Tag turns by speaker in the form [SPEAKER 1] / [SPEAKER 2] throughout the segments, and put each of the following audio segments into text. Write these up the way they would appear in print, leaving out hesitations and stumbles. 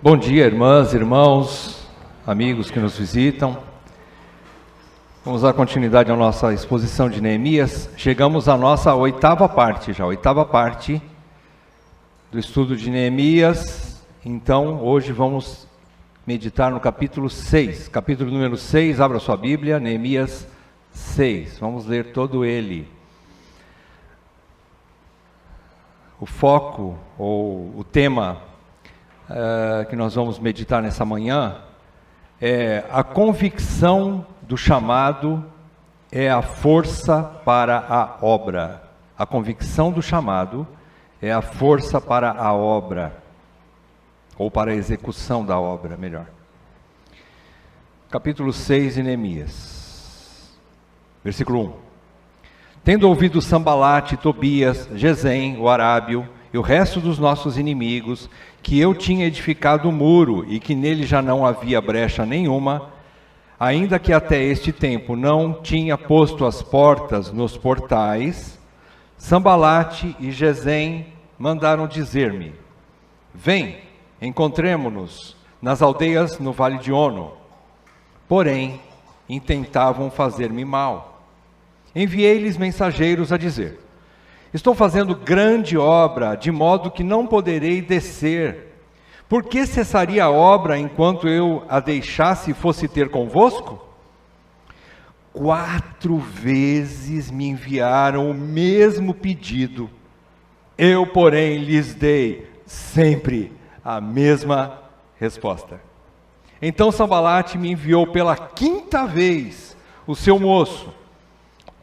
[SPEAKER 1] Bom dia, irmãs, irmãos, amigos que nos visitam. Vamos dar continuidade à nossa exposição de Neemias. Chegamos à nossa oitava parte do estudo de Neemias. Então, hoje vamos meditar no capítulo 6. Capítulo número 6, abra sua Bíblia, Neemias 6. Vamos ler todo ele. O foco, ou o tema que nós vamos meditar nessa manhã é a convicção do chamado é a força para a obra. A convicção do chamado é a força para a obra, ou para a execução da obra, melhor. Capítulo 6 de Neemias, versículo 1. Tendo ouvido Sambalate, Tobias, Gesem, o arábio, e o resto dos nossos inimigos, que eu tinha edificado o muro e que nele já não havia brecha nenhuma, ainda que até este tempo não tinha posto as portas nos portais, Sambalate e Gesem mandaram dizer-me: vem, encontremo-nos nas aldeias no vale de Ono. Porém, intentavam fazer-me mal. Enviei-lhes mensageiros a dizer: estou fazendo grande obra, de modo que não poderei descer. Por que cessaria a obra enquanto eu a deixasse e fosse ter convosco? 4 vezes me enviaram o mesmo pedido. Eu, porém, lhes dei sempre a mesma resposta. Então Sambalate me enviou pela 5ª vez o seu moço,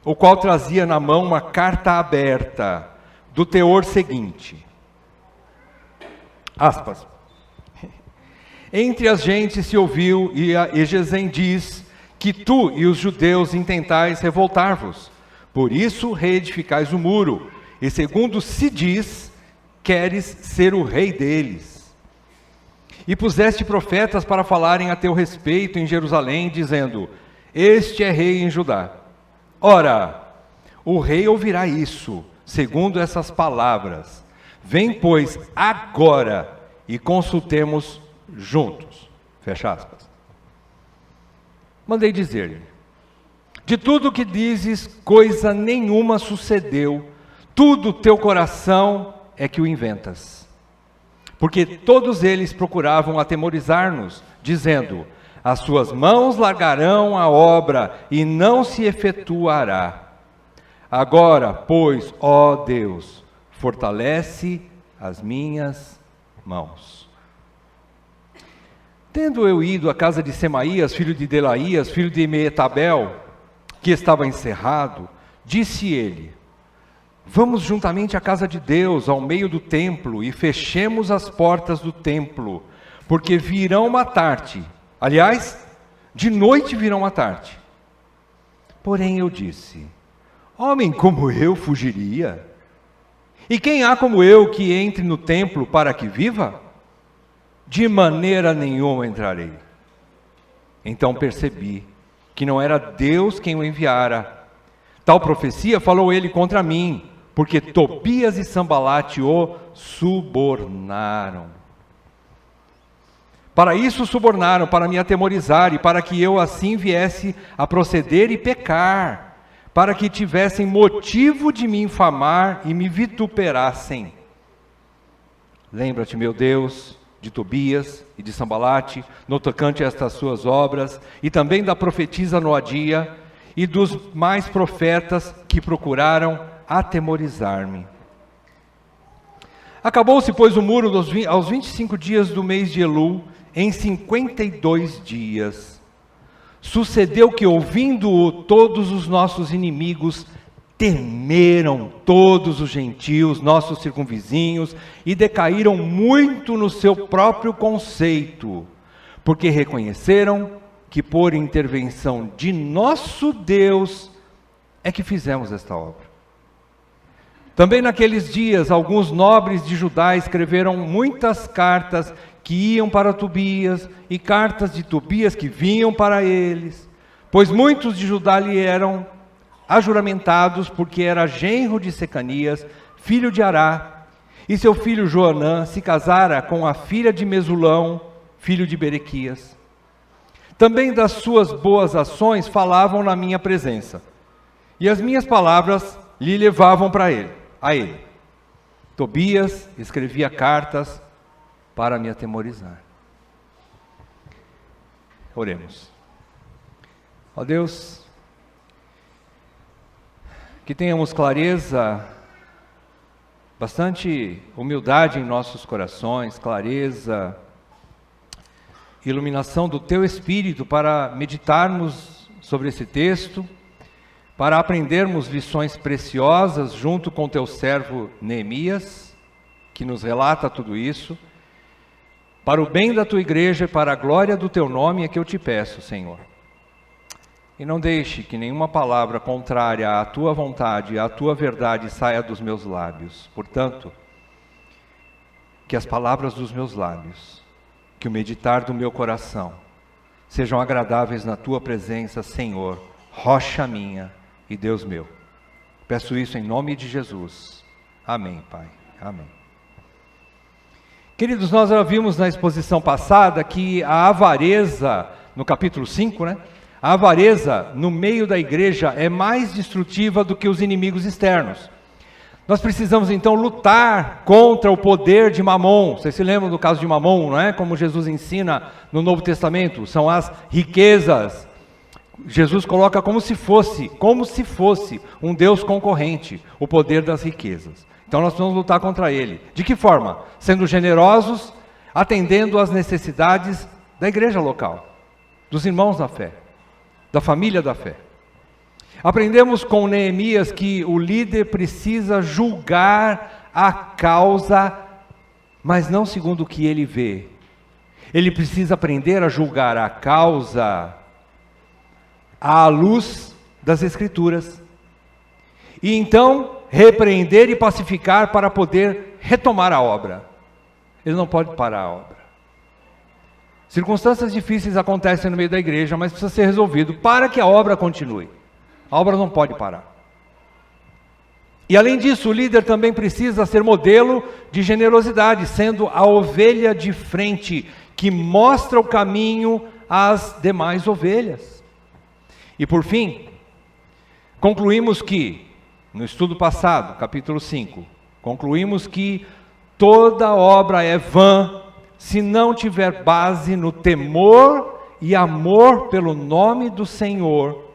[SPEAKER 1] o qual trazia na mão uma carta aberta, do teor seguinte, aspas, entre as gentes se ouviu, e Gesem diz, que tu e os judeus intentais revoltar-vos, por isso reedificais o muro, e segundo se diz, queres ser o rei deles. E puseste profetas para falarem a teu respeito em Jerusalém, dizendo, este é rei em Judá. Ora, o rei ouvirá isso, segundo essas palavras. Vem, pois, agora e consultemos juntos. Fecha aspas. Mandei dizer-lhe: de tudo que dizes, coisa nenhuma sucedeu, tudo teu coração é que o inventas. Porque todos eles procuravam atemorizar-nos, dizendo: as suas mãos largarão a obra e não se efetuará. Agora, pois, ó Deus, fortalece as minhas mãos. Tendo eu ido à casa de Semaías, filho de Delaías, filho de Meetabel, que estava encerrado, disse ele: vamos juntamente à casa de Deus, ao meio do templo, e fechemos as portas do templo, porque virão matar-te. Aliás, de noite virão matar-te. Porém eu disse: homem como eu fugiria? E quem há como eu que entre no templo para que viva? De maneira nenhuma entrarei. Então percebi que não era Deus quem o enviara. Tal profecia falou ele contra mim, porque Tobias e Sambalate o subornaram. Para isso subornaram, para me atemorizar, e para que eu assim viesse a proceder e pecar, para que tivessem motivo de me infamar e me vituperassem. Lembra-te, meu Deus, de Tobias e de Sambalate, no tocante a estas suas obras, e também da profetisa Noadia, e dos mais profetas que procuraram atemorizar-me. Acabou-se, pois, o muro aos 25 dias do mês de Elul, em 52 dias. Sucedeu que, ouvindo-o, todos os nossos inimigos temeram todos os gentios, nossos circunvizinhos, e decaíram muito no seu próprio conceito, porque reconheceram que por intervenção de nosso Deus é que fizemos esta obra. Também naqueles dias, alguns nobres de Judá escreveram muitas cartas que iam para Tobias, e cartas de Tobias que vinham para eles, pois muitos de Judá lhe eram ajuramentados, porque era genro de Secanias, filho de Ará, e seu filho Joanã se casara com a filha de Mesulão, filho de Berequias. Também das suas boas ações falavam na minha presença, e as minhas palavras lhe levavam a ele. Tobias escrevia cartas para me atemorizar. Oremos. Ó Deus, que tenhamos clareza, bastante humildade em nossos corações, clareza, iluminação do Teu Espírito para meditarmos sobre esse texto, para aprendermos lições preciosas junto com Teu servo Neemias, que nos relata tudo isso, para o bem da Tua igreja e para a glória do Teu nome é que eu te peço, Senhor. E não deixe que nenhuma palavra contrária à Tua vontade, à Tua verdade saia dos meus lábios. Portanto, que as palavras dos meus lábios, que o meditar do meu coração, sejam agradáveis na Tua presença, Senhor, rocha minha e Deus meu. Peço isso em nome de Jesus. Amém, Pai. Amém. Queridos, nós já vimos na exposição passada que a avareza, no capítulo 5, a avareza no meio da igreja é mais destrutiva do que os inimigos externos. Nós precisamos então lutar contra o poder de Mamon. Vocês se lembram do caso de Mamon, não é? Como Jesus ensina no Novo Testamento, são as riquezas. Jesus coloca como se fosse um Deus concorrente, o poder das riquezas. Então nós vamos lutar contra ele. De que forma? Sendo generosos, atendendo às necessidades da igreja local, dos irmãos da fé, da família da fé. Aprendemos com Neemias que o líder precisa julgar a causa, mas não segundo o que ele vê. Ele precisa aprender a julgar a causa à luz das Escrituras. E então repreender e pacificar para poder retomar a obra. Ele não pode parar a obra. Circunstâncias difíceis acontecem no meio da igreja, mas precisa ser resolvido para que a obra continue. A obra não pode parar. E além disso, o líder também precisa ser modelo de generosidade, sendo a ovelha de frente, que mostra o caminho às demais ovelhas. E por fim, concluímos que, no estudo passado, capítulo 5, concluímos que toda obra é vã, se não tiver base no temor e amor pelo nome do Senhor,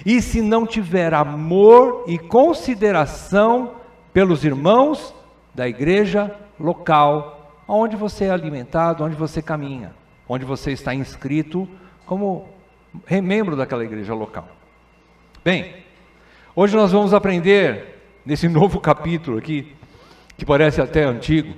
[SPEAKER 1] e se não tiver amor e consideração pelos irmãos da igreja local, onde você é alimentado, onde você caminha, onde você está inscrito como membro daquela igreja local. Bem, hoje nós vamos aprender, nesse novo capítulo aqui, que parece até antigo,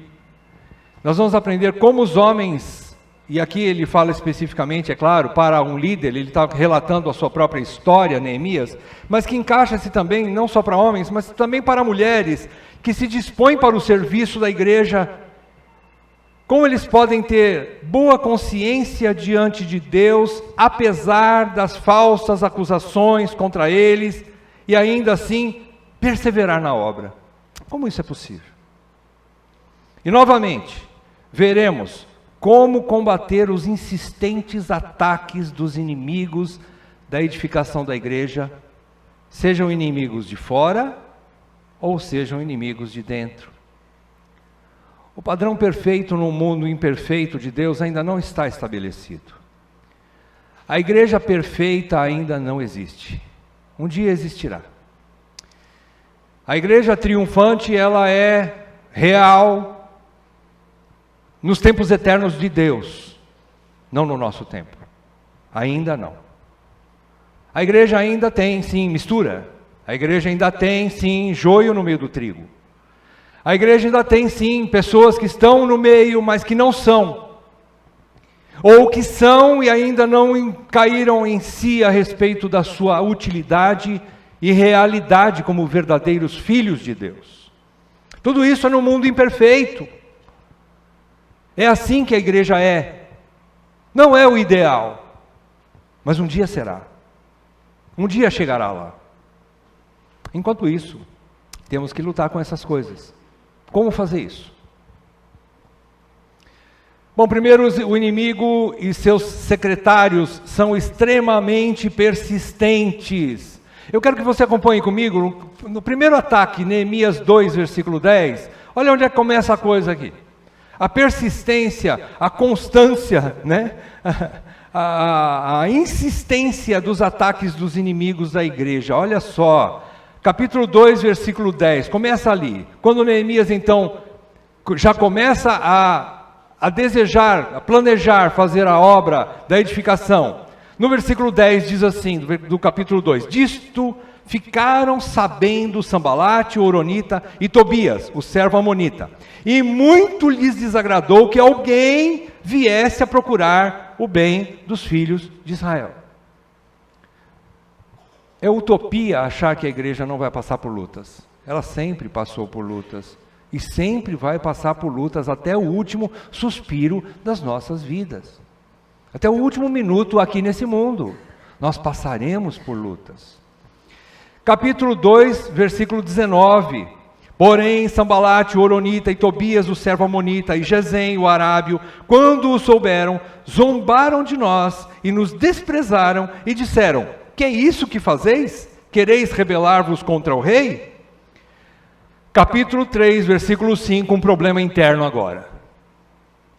[SPEAKER 1] nós vamos aprender como os homens, e aqui ele fala especificamente, é claro, para um líder, ele está relatando a sua própria história, Neemias, mas que encaixa-se também, não só para homens, mas também para mulheres, que se dispõem para o serviço da igreja, como eles podem ter boa consciência diante de Deus, apesar das falsas acusações contra eles, e ainda assim perseverar na obra. Como isso é possível? E novamente, veremos como combater os insistentes ataques dos inimigos da edificação da igreja, sejam inimigos de fora ou sejam inimigos de dentro. O padrão perfeito no mundo imperfeito de Deus ainda não está estabelecido. A igreja perfeita ainda não existe. Um dia existirá. A igreja triunfante, ela é real nos tempos eternos de Deus, não no nosso tempo. Ainda não. A igreja ainda tem, sim, mistura. A igreja ainda tem, sim, joio no meio do trigo. A igreja ainda tem, sim, pessoas que estão no meio, mas que não são. Ou que são e ainda não caíram em si a respeito da sua utilidade e realidade como verdadeiros filhos de Deus. Tudo isso é no mundo imperfeito. É assim que a igreja é. Não é o ideal, mas um dia será. Um dia chegará lá. Enquanto isso, temos que lutar com essas coisas. Como fazer isso? Bom, primeiro, o inimigo e seus secretários são extremamente persistentes. Eu quero que você acompanhe comigo no primeiro ataque, Neemias 2, versículo 10. Olha onde é que começa a coisa aqui. A persistência, a constância, né? a insistência dos ataques dos inimigos da igreja. Olha só, capítulo 2, versículo 10, começa ali. Quando Neemias, então, já começa a desejar, a planejar fazer a obra da edificação. No versículo 10 diz assim, do capítulo 2, disto ficaram sabendo Sambalate, o Horonita, e Tobias, o servo amonita, e muito lhes desagradou que alguém viesse a procurar o bem dos filhos de Israel. É utopia achar que a igreja não vai passar por lutas. Ela sempre passou por lutas, e sempre vai passar por lutas até o último suspiro das nossas vidas. Até o último minuto aqui nesse mundo, nós passaremos por lutas. Capítulo 2, versículo 19. Porém, Sambalate, o Horonita, e Tobias, o servo amonita, e Gesem, o arábio, quando o souberam, zombaram de nós e nos desprezaram e disseram: que é isso que fazeis? Quereis rebelar-vos contra o rei? Capítulo 3, versículo 5, um problema interno agora.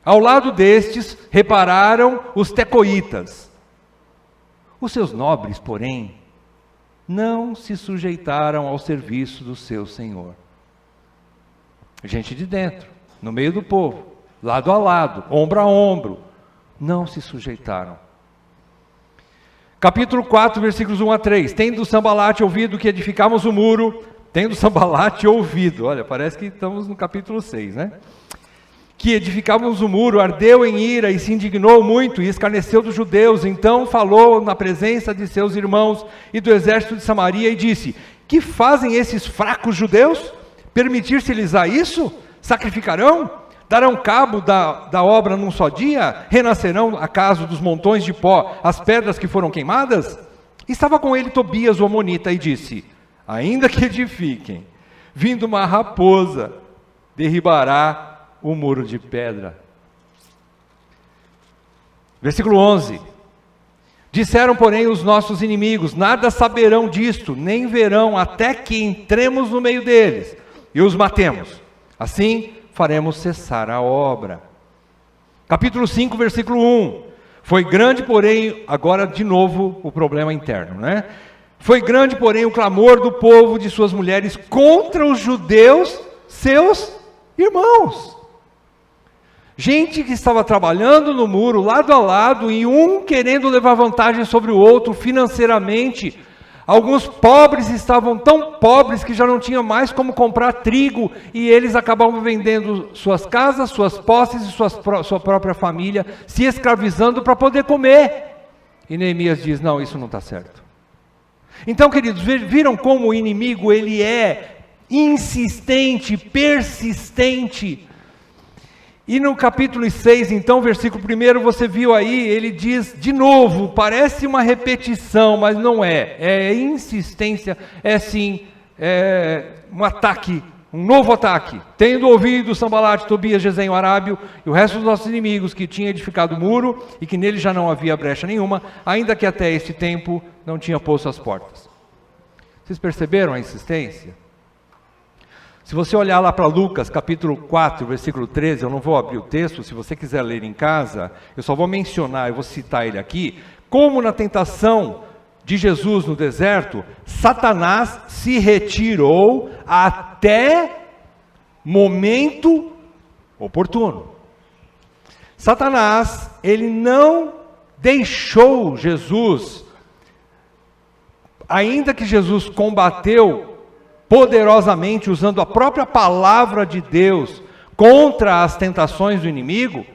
[SPEAKER 1] Ao lado destes, repararam os tecoítas. Os seus nobres, porém, não se sujeitaram ao serviço do seu senhor. Gente de dentro, no meio do povo, lado a lado, ombro a ombro, não se sujeitaram. Capítulo 4, versículos 1 a 3. Tendo Sambalate ouvido que edificamos o muro, tendo Sambalate ouvido, olha, parece que estamos no capítulo 6, né? Que edificávamos o muro, ardeu em ira e se indignou muito e escarneceu dos judeus. Então falou na presença de seus irmãos e do exército de Samaria e disse: que fazem esses fracos judeus? Permitir-se-lhes a isso? Sacrificarão? Darão cabo da obra num só dia? Renascerão acaso dos montões de pó as pedras que foram queimadas? Estava com ele Tobias o amonita e disse: ainda que edifiquem, vindo uma raposa, derribará o muro de pedra. Versículo 11. Disseram, porém, os nossos inimigos: nada saberão disto, nem verão, até que entremos no meio deles e os matemos. Assim faremos cessar a obra. Capítulo 5, versículo 1. Foi grande, porém, agora de novo o problema interno, né? Foi grande, porém, o clamor do povo de suas mulheres contra os judeus, seus irmãos. Gente que estava trabalhando no muro, lado a lado, e um querendo levar vantagem sobre o outro financeiramente. Alguns pobres estavam tão pobres que já não tinham mais como comprar trigo, e eles acabavam vendendo suas casas, suas posses e sua própria família, se escravizando para poder comer. E Neemias diz: não, isso não está certo. Então, queridos, viram como o inimigo ele é insistente, persistente. E no capítulo 6, então, versículo 1, você viu aí, ele diz de novo, parece uma repetição, mas não é. É insistência, é sim, um ataque, um novo ataque. Tendo ouvido Sambalate, Tobias, Gesem, o arábio e o resto dos nossos inimigos que tinha edificado o muro e que nele já não havia brecha nenhuma, ainda que até este tempo não tinha posto as portas. Vocês perceberam a insistência? Se você olhar lá para Lucas, capítulo 4, versículo 13, eu não vou abrir o texto, se você quiser ler em casa, eu só vou mencionar, eu vou citar ele aqui, como na tentação de Jesus no deserto, Satanás se retirou até momento oportuno. Satanás, ele não deixou Jesus, ainda que Jesus combateu poderosamente, usando a própria palavra de Deus contra as tentações do inimigo,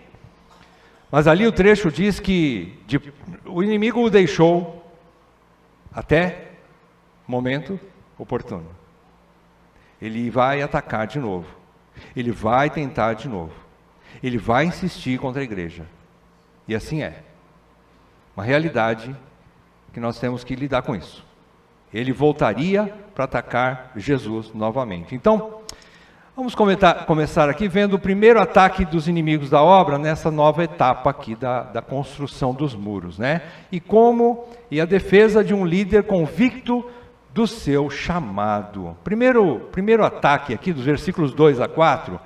[SPEAKER 1] mas ali o trecho diz que o inimigo o deixou até momento oportuno. Ele vai atacar de novo, ele vai tentar de novo, ele vai insistir contra a igreja, e assim é, uma realidade que nós temos que lidar com isso. Ele voltaria para atacar Jesus novamente. Então, Vamos começar aqui vendo o primeiro ataque dos inimigos da obra nessa nova etapa aqui da construção dos muros, né? E a defesa de um líder convicto do seu chamado. Primeiro ataque aqui dos versículos 2 a 4,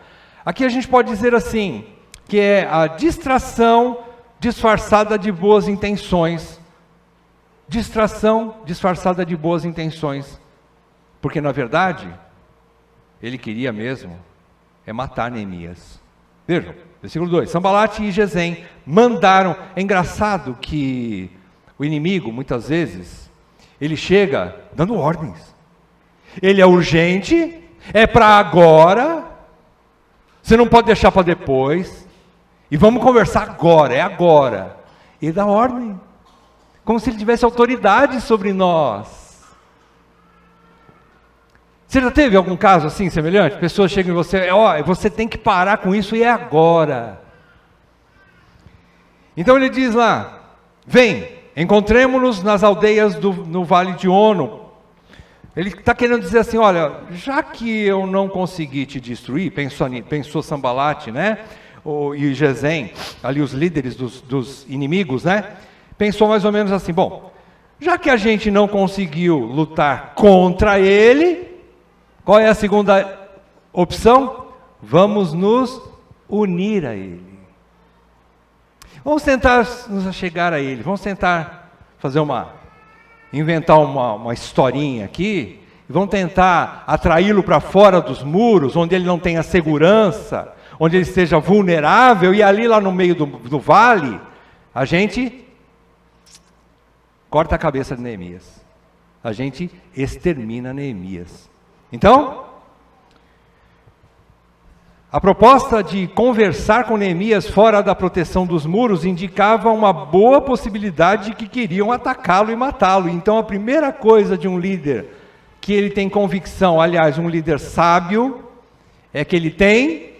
[SPEAKER 1] aqui a gente pode dizer assim, que é a distração disfarçada de boas intenções. Distração disfarçada de boas intenções. Porque na verdade, ele queria mesmo matar Neemias. Vejam, versículo 2. Sanbalate e Gesem mandaram. É engraçado que o inimigo, muitas vezes, ele chega dando ordens. Ele é urgente, é para agora, você não pode deixar para depois, e vamos conversar agora, é agora. Ele dá ordem, como se ele tivesse autoridade sobre nós. Você já teve algum caso assim, semelhante? Pessoas chegam em você, você tem que parar com isso e é agora. Então ele diz lá, vem, encontremos-nos nas aldeias no Vale de Ono. Ele está querendo dizer assim, olha, já que eu não consegui te destruir, pensou Sanbalate, né? E Gesem, ali os líderes dos inimigos, né? Pensou mais ou menos assim, bom, já que a gente não conseguiu lutar contra ele, qual é a segunda opção? Vamos nos unir a ele. Vamos tentar nos chegar a ele, vamos tentar inventar uma historinha aqui, e vamos tentar atraí-lo para fora dos muros, onde ele não tenha segurança, onde ele esteja vulnerável, e ali lá no meio do vale, a gente corta a cabeça de Neemias. A gente extermina Neemias. Então, a proposta de conversar com Neemias fora da proteção dos muros indicava uma boa possibilidade de que queriam atacá-lo e matá-lo. Então, a primeira coisa de um líder que ele tem convicção, aliás, um líder sábio, é que ele tem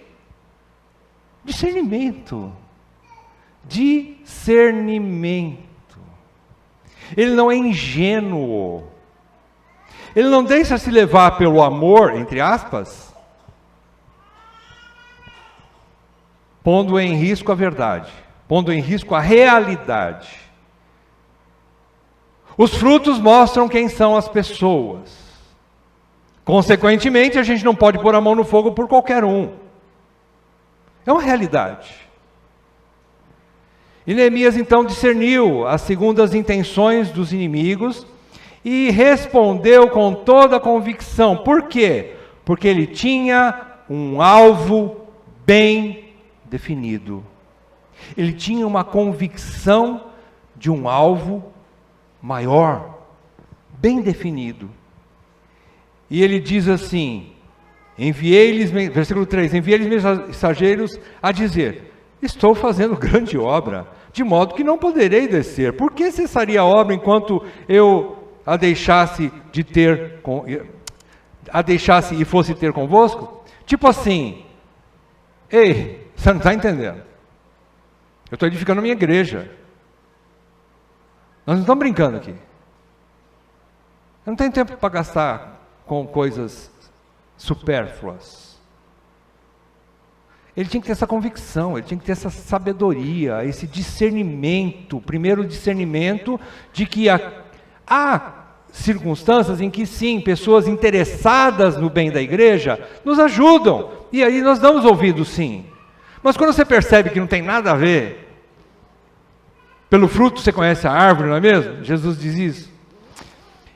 [SPEAKER 1] discernimento. Discernimento. Ele não é ingênuo. Ele não deixa se levar pelo amor, entre aspas, pondo em risco a verdade, pondo em risco a realidade. Os frutos mostram quem são as pessoas. Consequentemente, a gente não pode pôr a mão no fogo por qualquer um. É uma realidade. E Neemias então discerniu as segundas intenções dos inimigos e respondeu com toda a convicção. Por quê? Porque ele tinha um alvo bem definido. Ele tinha uma convicção de um alvo maior, bem definido. E ele diz assim, versículo 3, enviei-lhes mensageiros a dizer, estou fazendo grande obra, de modo que não poderei descer. Por que cessaria a obra enquanto eu a deixasse e fosse ter convosco? Tipo assim, ei, você não está entendendo. Eu estou edificando a minha igreja. Nós não estamos brincando aqui. Eu não tenho tempo para gastar com coisas supérfluas. Ele tinha que ter essa convicção, ele tinha que ter essa sabedoria, esse discernimento, primeiro discernimento de que há circunstâncias em que sim, pessoas interessadas no bem da igreja nos ajudam, e aí nós damos ouvido sim. Mas quando você percebe que não tem nada a ver, pelo fruto você conhece a árvore, não é mesmo? Jesus diz isso.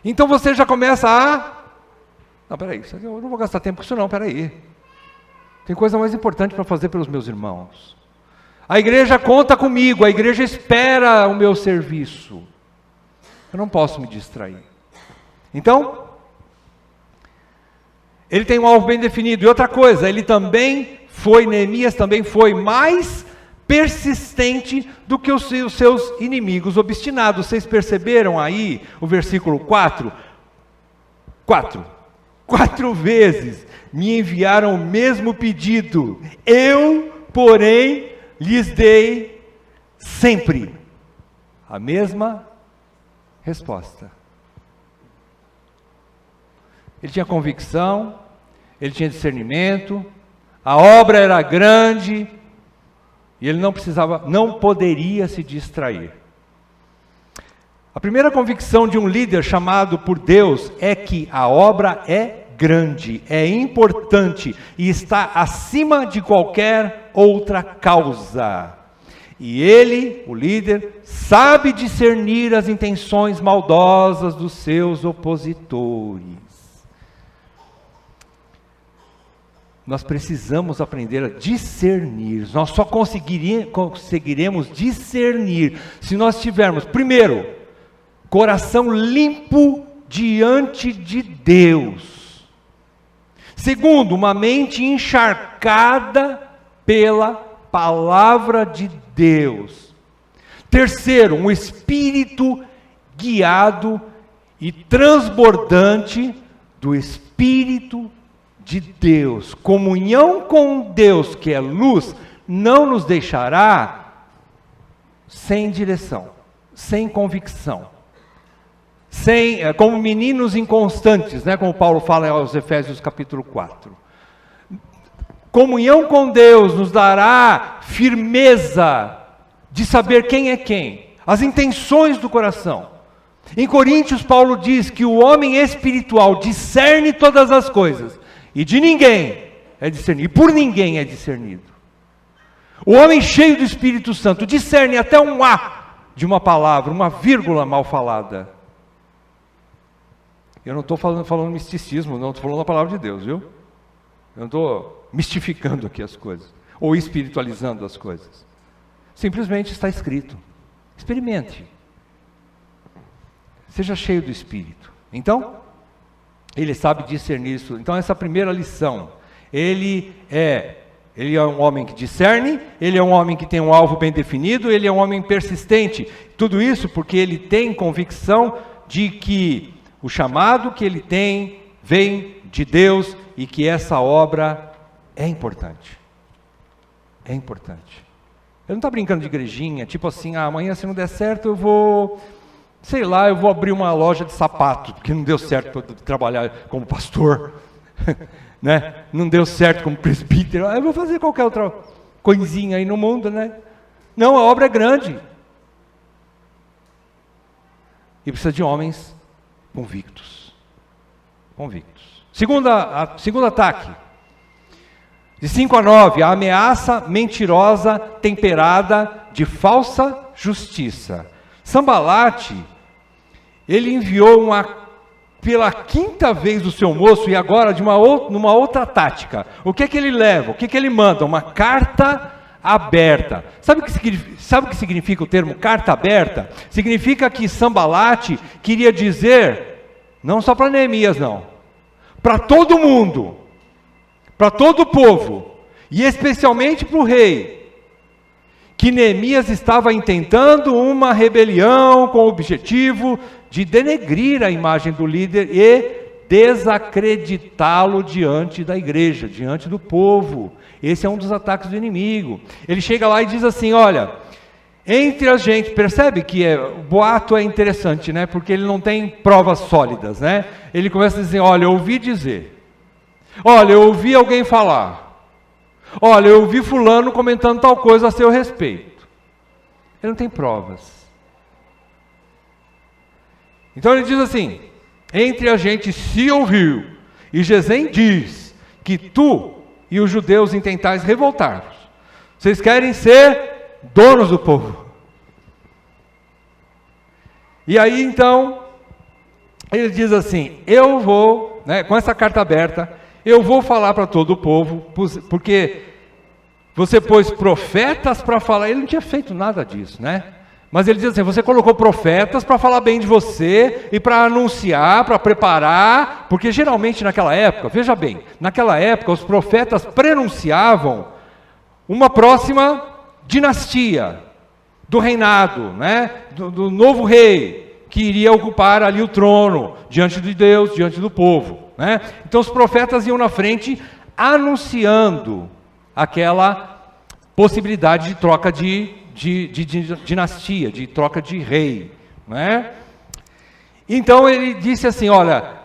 [SPEAKER 1] Então você já começa não, peraí, eu não vou gastar tempo com isso não, peraí. Tem coisa mais importante para fazer pelos meus irmãos. A igreja conta comigo, a igreja espera o meu serviço. Eu não posso me distrair. Então, ele tem um alvo bem definido. E outra coisa, Neemias também foi mais persistente do que os seus inimigos obstinados. Vocês perceberam aí o versículo 4? 4 vezes me enviaram o mesmo pedido. Eu, porém, lhes dei sempre a mesma resposta. Ele tinha convicção, ele tinha discernimento, a obra era grande, e ele não poderia se distrair. A primeira convicção de um líder chamado por Deus é que a obra é grande, é importante e está acima de qualquer outra causa. E ele, o líder, sabe discernir as intenções maldosas dos seus opositores. Nós precisamos aprender a discernir. Nós só conseguiremos discernir se nós tivermos, primeiro, coração limpo diante de Deus. Segundo, uma mente encharcada pela palavra de Deus. Terceiro, um espírito guiado e transbordante do Espírito de Deus. Comunhão com Deus, que é luz, não nos deixará sem direção, sem convicção, como meninos inconstantes, né, como Paulo fala aos Efésios capítulo 4. Comunhão com Deus nos dará firmeza de saber quem é quem, as intenções do coração. Em Coríntios, Paulo diz que o homem espiritual discerne todas as coisas, e de ninguém é discernido, e por ninguém é discernido. O homem cheio do Espírito Santo discerne até um A de uma palavra, uma vírgula mal falada. Eu não estou falando misticismo, não, estou falando a palavra de Deus, viu? Eu não estou mistificando aqui as coisas, ou espiritualizando as coisas. Simplesmente está escrito. Experimente. Seja cheio do Espírito. Então, ele sabe discernir isso. Então, essa primeira lição, ele é um homem que discerne, ele é um homem que tem um alvo bem definido, ele é um homem persistente. Tudo isso porque ele tem convicção de que o chamado que ele tem vem de Deus e que essa obra é importante. É importante. Ele não está brincando de igrejinha, tipo assim, amanhã se não der certo eu vou abrir uma loja de sapato, porque não deu certo para trabalhar como pastor, né? Não deu certo como presbítero, eu vou fazer qualquer outra coisinha aí no mundo, né? Não, a obra é grande. E precisa de homens convictos. Segundo ataque, de 5-9, a ameaça mentirosa temperada de falsa justiça. Sanbalate, ele enviou pela 5ª vez o seu moço, e agora numa outra tática. O que é que ele leva? O que é que ele manda? Uma carta aberta. Sabe o que significa o termo carta aberta? Significa que Sanbalate queria dizer, não só para Neemias não, para todo mundo, para todo o povo, e especialmente para o rei, que Neemias estava intentando uma rebelião com o objetivo de denegrir a imagem do líder e desacreditá-lo diante da igreja, diante do povo. Esse é um dos ataques do inimigo. Ele chega lá e diz assim, olha, entre a gente, percebe que o boato é interessante, né? Porque ele não tem provas sólidas, né? Ele começa a dizer, olha, eu ouvi dizer, olha, eu ouvi alguém falar, olha, eu ouvi fulano comentando tal coisa a seu respeito. Ele não tem provas. Então ele diz assim, entre a gente se ouviu, e Gesem diz que tu e os judeus intentais revoltar-vos. Vocês querem ser donos do povo. E aí então, ele diz assim, eu vou, né, com essa carta aberta, eu vou falar para todo o povo, porque você pôs profetas para falar, ele não tinha feito nada disso, né? Mas ele diz assim, você colocou profetas para falar bem de você, e para anunciar, para preparar, porque geralmente naquela época, veja bem, naquela época os profetas prenunciavam uma próxima dinastia, do reinado, né? do novo rei, que iria ocupar ali o trono, diante de Deus, diante do povo, né? Então os profetas iam na frente, anunciando aquela possibilidade de troca de dinastia, de troca de rei, né? Então ele disse assim, olha,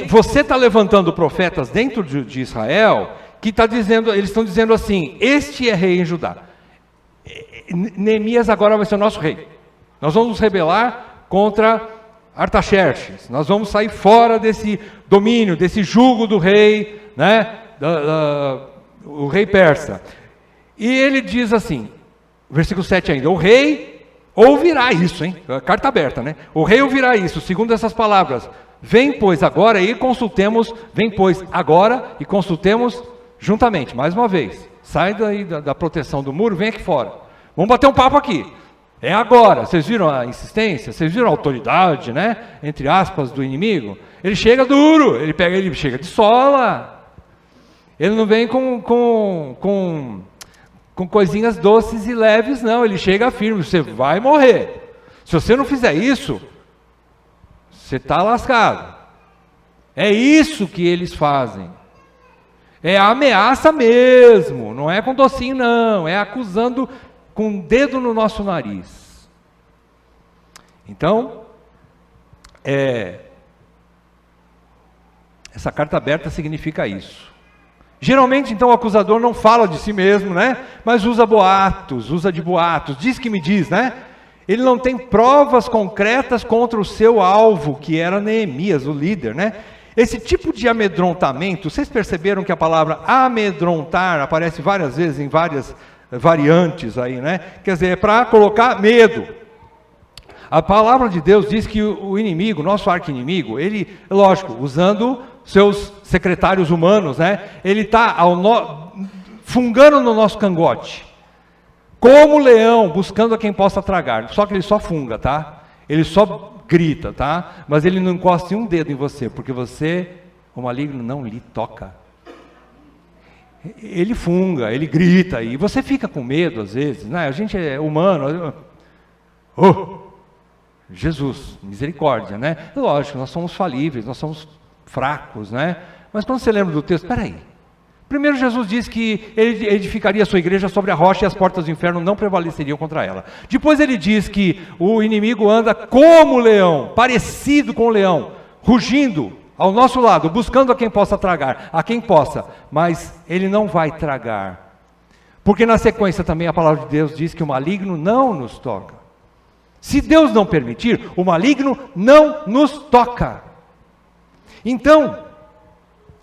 [SPEAKER 1] você está levantando profetas dentro de Israel, que eles estão dizendo assim, este é rei em Judá. Neemias agora vai ser o nosso rei. Nós vamos nos rebelar contra Artaxerxes. Nós vamos sair fora desse domínio, desse jugo do rei, né, o rei persa. E ele diz assim, versículo 7 ainda, o rei ouvirá isso, hein? Carta aberta, né? O rei ouvirá isso, segundo essas palavras. Vem, pois, agora e consultemos juntamente, mais uma vez. Sai daí da proteção do muro, vem aqui fora. Vamos bater um papo aqui. É agora. Vocês viram a insistência? Vocês viram a autoridade, né? Entre aspas, do inimigo? Ele chega duro, ele chega de sola. Ele não vem com coisinhas doces e leves, não. Ele chega firme, você vai morrer. Se você não fizer isso, você está lascado. É isso que eles fazem. É a ameaça mesmo, não é com docinho não, é acusando com um dedo no nosso nariz. Então, essa carta aberta significa isso. Geralmente, então, o acusador não fala de si mesmo, né? Mas usa de boatos, diz que me diz, né? Ele não tem provas concretas contra o seu alvo, que era Neemias, o líder, né? Esse tipo de amedrontamento, vocês perceberam que a palavra amedrontar aparece várias vezes em várias variantes aí, né? Quer dizer, é para colocar medo. A palavra de Deus diz que o inimigo, nosso arqui-inimigo, ele, lógico, usando seus secretários humanos, né? Ele está fungando no nosso cangote, como leão, buscando a quem possa tragar. Só que ele só funga, tá? Ele só grita, tá? Mas ele não encosta um dedo em você, porque o maligno não lhe toca. Ele funga, ele grita, e você fica com medo às vezes, né? A gente é humano. Jesus, misericórdia, né? Lógico, nós somos falíveis, nós somos fracos, né? Mas quando você lembra do texto, espera aí. Primeiro Jesus diz que ele edificaria a sua igreja sobre a rocha e as portas do inferno não prevaleceriam contra ela. Depois ele diz que o inimigo anda como leão, parecido com o leão, rugindo ao nosso lado, buscando a quem possa tragar, mas ele não vai tragar. Porque na sequência também a palavra de Deus diz que o maligno não nos toca. Se Deus não permitir, o maligno não nos toca. Então,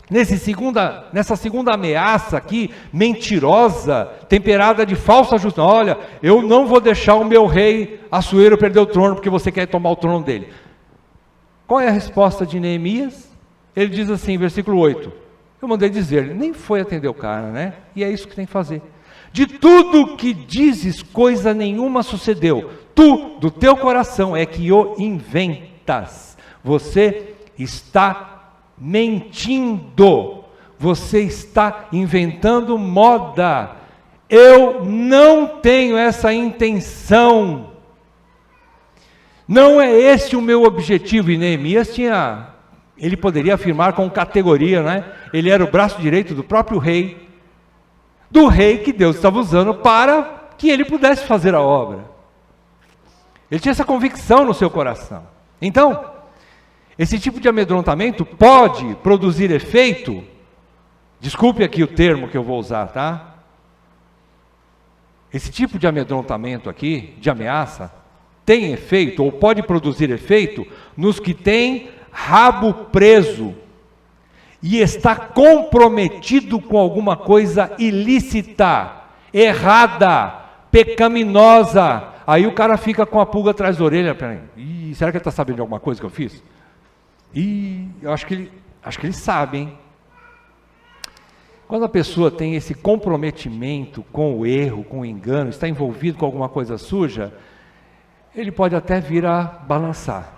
[SPEAKER 1] nessa segunda ameaça aqui, mentirosa, temperada de falsa justiça, olha, eu não vou deixar o meu rei Assuero perder o trono, porque você quer tomar o trono dele. Qual é a resposta de Neemias? Ele diz assim, versículo 8, eu mandei dizer, ele nem foi atender o cara, né? E é isso que tem que fazer. De tudo que dizes, coisa nenhuma sucedeu, tu, do teu coração, é que o inventas. Você está mentindo, você está inventando moda. Eu não tenho essa intenção, não é esse o meu objetivo. E Neemias ele poderia afirmar com categoria, né? Ele era o braço direito do próprio rei, do rei que Deus estava usando para que ele pudesse fazer a obra. Ele tinha essa convicção no seu coração. Então, esse tipo de amedrontamento pode produzir efeito, desculpe aqui o termo que eu vou usar, tá? Esse tipo de amedrontamento aqui, de ameaça, tem efeito, ou pode produzir efeito, nos que têm rabo preso, e está comprometido com alguma coisa ilícita, errada, pecaminosa. Aí o cara fica com a pulga atrás da orelha, será que ele está sabendo de alguma coisa que eu fiz? Eu acho que eles sabem. Quando a pessoa tem esse comprometimento com o erro, com o engano, está envolvido com alguma coisa suja, ele pode até vir a balançar.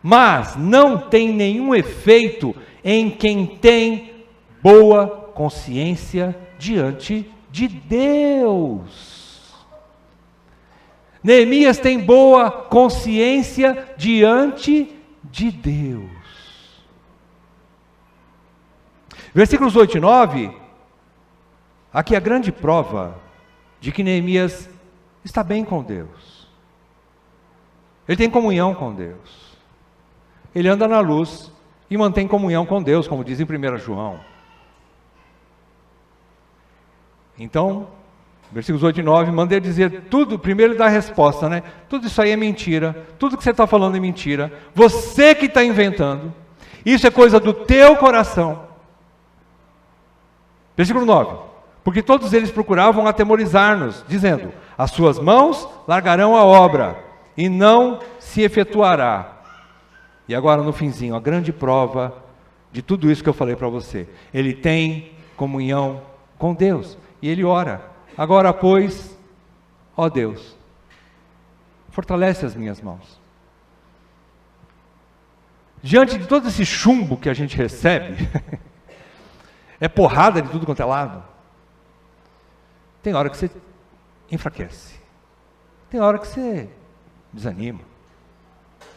[SPEAKER 1] Mas não tem nenhum efeito em quem tem boa consciência diante de Deus. Neemias tem boa consciência diante de Deus. Versículos 8 e 9, aqui é a grande prova de que Neemias está bem com Deus. Ele tem comunhão com Deus. Ele anda na luz e mantém comunhão com Deus, como diz em 1 João. Então, versículos 8 e 9, mandei dizer tudo, primeiro ele dá a resposta, né? Tudo isso aí é mentira, tudo que você está falando é mentira, você que está inventando, isso é coisa do teu coração. Versículo 9, porque todos eles procuravam atemorizar-nos, dizendo, as suas mãos largarão a obra, e não se efetuará. E agora no finzinho, a grande prova de tudo isso que eu falei para você, ele tem comunhão com Deus, e ele ora, agora pois, ó Deus, fortalece as minhas mãos. Diante de todo esse chumbo que a gente recebe, é porrada de tudo quanto é lado, tem hora que você enfraquece, tem hora que você desanima.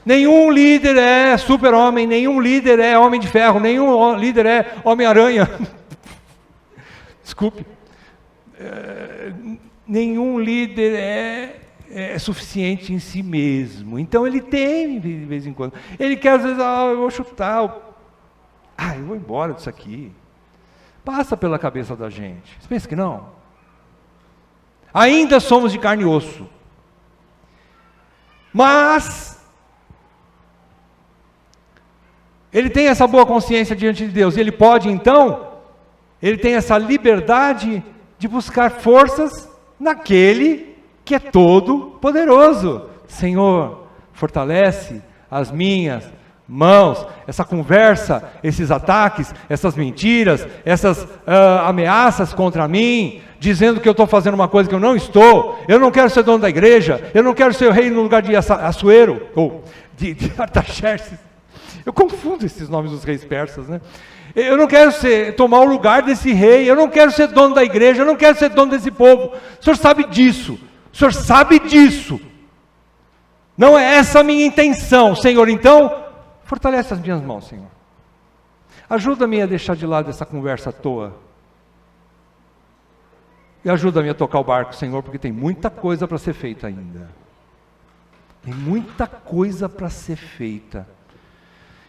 [SPEAKER 1] Nenhum líder é super-homem, nenhum líder é homem de ferro, nenhum líder é Homem-Aranha. Desculpe. Nenhum líder é suficiente em si mesmo. Então ele tem de vez em quando. Ele quer às vezes, eu vou chutar, eu vou embora disso aqui. Passa pela cabeça da gente. Você pensa que não? Ainda somos de carne e osso. Mas ele tem essa boa consciência diante de Deus. Ele pode então, ele tem essa liberdade de buscar forças naquele que é todo poderoso. Senhor, fortalece as minhas mãos. Essa conversa, esses ataques, essas mentiras, essas ameaças contra mim, dizendo que eu estou fazendo uma coisa que eu não estou. Eu não quero ser dono da igreja, eu não quero ser o rei no lugar de Assuero, ou de Artaxerxes. Eu confundo esses nomes dos reis persas, né? Eu não quero tomar o lugar desse rei, eu não quero ser dono da igreja, eu não quero ser dono desse povo. O Senhor sabe disso, o Senhor sabe disso. Não é essa a minha intenção, Senhor. Então, fortalece as minhas mãos, Senhor. Ajuda-me a deixar de lado essa conversa à toa. E ajuda-me a tocar o barco, Senhor, porque tem muita coisa para ser feita ainda. Tem muita coisa para ser feita.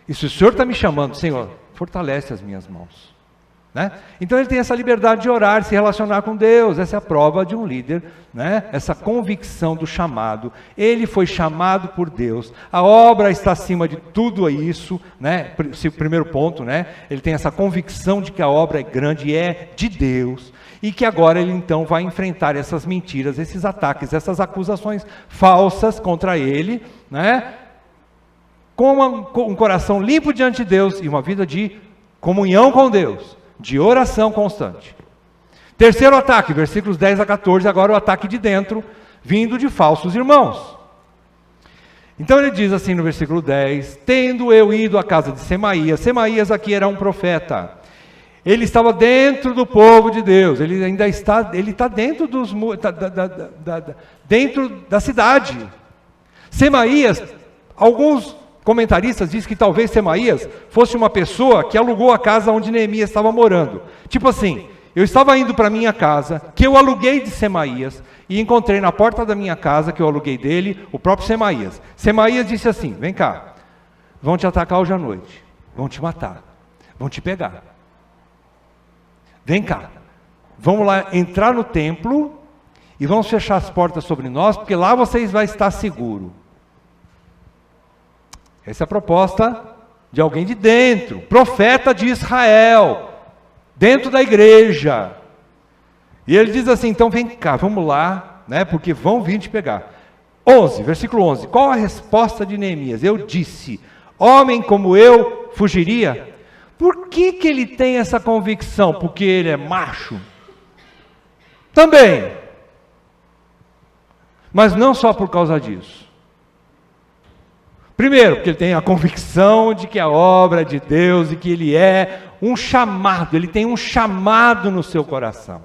[SPEAKER 1] E se o Senhor está me chamando, Senhor, fortalece as minhas mãos. Né? Então ele tem essa liberdade de orar, se relacionar com Deus. Essa é a prova de um líder, né? Essa convicção do chamado. Ele foi chamado por Deus. A obra está acima de tudo isso, né? Primeiro ponto, né? Ele tem essa convicção de que a obra é grande e é de Deus. E que agora ele então vai enfrentar essas mentiras, esses ataques, essas acusações falsas contra ele, né? Com um coração limpo diante de Deus e uma vida de comunhão com Deus, de oração constante. Terceiro ataque, versículos 10 a 14, agora o ataque de dentro, vindo de falsos irmãos. Então ele diz assim no versículo 10, tendo eu ido à casa de Semaías aqui era um profeta, ele estava dentro do povo de Deus, ele ainda está, ele está dentro dentro da cidade. Semaías, alguns comentaristas dizem que talvez Semaías fosse uma pessoa que alugou a casa onde Neemias estava morando. Tipo assim, eu estava indo para a minha casa, que eu aluguei de Semaías, e encontrei na porta da minha casa, que eu aluguei dele, o próprio Semaías. Semaías disse assim, vem cá, vão te atacar hoje à noite, vão te matar, vão te pegar. Vem cá, vamos lá entrar no templo, e vamos fechar as portas sobre nós, porque lá vocês vão estar seguros. Essa é a proposta de alguém de dentro, profeta de Israel, dentro da igreja. E ele diz assim, então vem cá, vamos lá, né, porque vão vir te pegar. 11, versículo 11, qual a resposta de Neemias? Eu disse, homem como eu fugiria? Por que ele tem essa convicção? Porque ele é macho? Também. Mas não só por causa disso. Primeiro, porque ele tem a convicção de que a obra é de Deus e que ele é um chamado, ele tem um chamado no seu coração.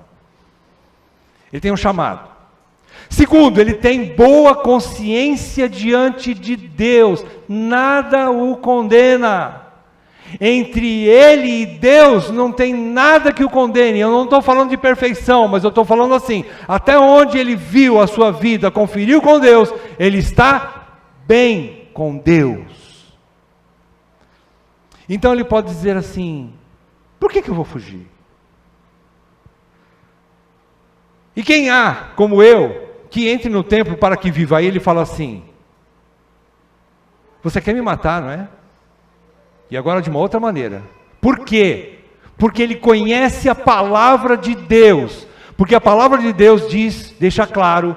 [SPEAKER 1] Ele tem um chamado. Segundo, ele tem boa consciência diante de Deus, nada o condena. Entre ele e Deus não tem nada que o condene. Eu não estou falando de perfeição, mas eu estou falando assim, até onde ele viu a sua vida, conferiu com Deus, ele está bem com Deus. Então ele pode dizer assim: por que eu vou fugir? E quem há, como eu, que entre no templo para que viva? Aí ele fala assim: você quer me matar, não é? E agora de uma outra maneira. Por quê? Porque ele conhece a palavra de Deus. Porque a palavra de Deus diz, deixa claro,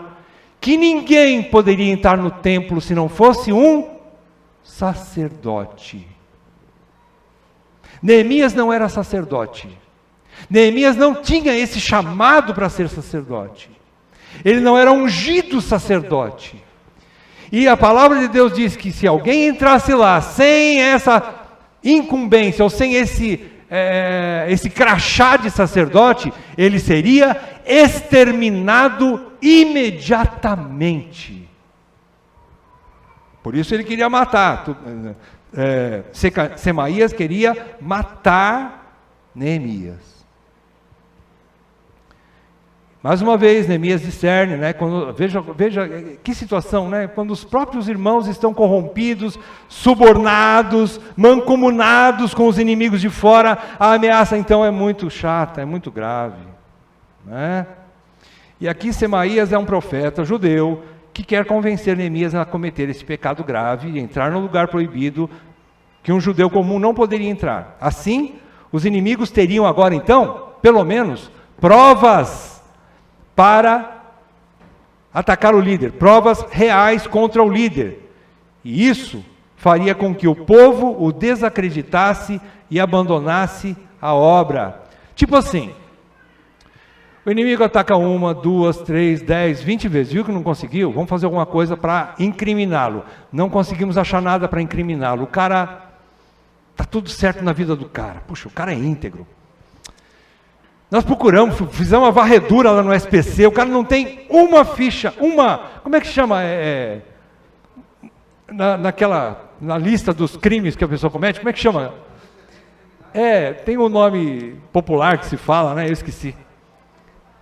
[SPEAKER 1] que ninguém poderia entrar no templo se não fosse um sacerdote. Neemias não era sacerdote. Neemias não tinha esse chamado para ser sacerdote. Ele não era ungido sacerdote. E a palavra de Deus diz que se alguém entrasse lá sem essa incumbência, ou sem esse crachá de sacerdote, ele seria exterminado imediatamente. Por isso ele queria matar. Semaías queria matar Neemias. Mais uma vez, Neemias discerne, né? Veja que situação, né? Quando os próprios irmãos estão corrompidos, subornados, mancomunados com os inimigos de fora, a ameaça então é muito chata, é muito grave, né? E aqui Semaías é um profeta judeu que quer convencer Neemias a cometer esse pecado grave e entrar no lugar proibido que um judeu comum não poderia entrar. Assim, os inimigos teriam agora então, pelo menos, provas para atacar o líder, provas reais contra o líder. E isso faria com que o povo o desacreditasse e abandonasse a obra. Tipo assim, o inimigo ataca 1, 2, 3, 10, 20 vezes, viu que não conseguiu? Vamos fazer alguma coisa para incriminá-lo. Não conseguimos achar nada para incriminá-lo. O cara, está tudo certo na vida do cara. Puxa, o cara é íntegro. Nós procuramos, fizemos uma varredura lá no SPC, o cara não tem uma ficha, como é que chama? Na lista dos crimes que a pessoa comete, como é que chama? Tem um nome popular que se fala, né? Eu esqueci.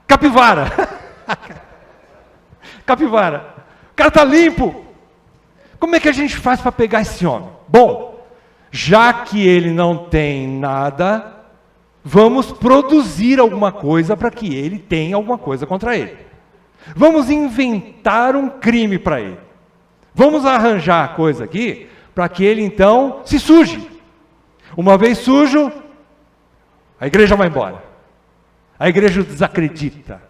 [SPEAKER 1] Capivara. Capivara. O cara está limpo. Como é que a gente faz para pegar esse homem? Bom, já que ele não tem nada, vamos produzir alguma coisa para que ele tenha alguma coisa contra ele. Vamos inventar um crime para ele. Vamos arranjar a coisa aqui para que ele então se suje. Uma vez sujo, a igreja vai embora. A igreja o desacredita.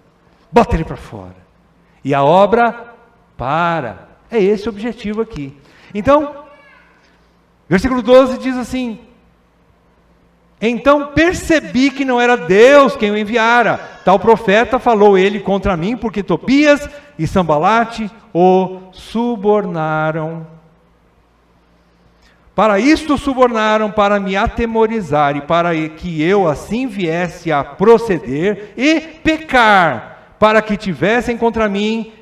[SPEAKER 1] Bota ele para fora. E a obra para. É esse o objetivo aqui. Então, versículo 12 diz assim: então percebi que não era Deus quem o enviara. Tal profeta falou ele contra mim, porque Tobias e Sambalate o subornaram. Para isto subornaram, para me atemorizar, e para que eu assim viesse a proceder e pecar, para que tivessem contra mim,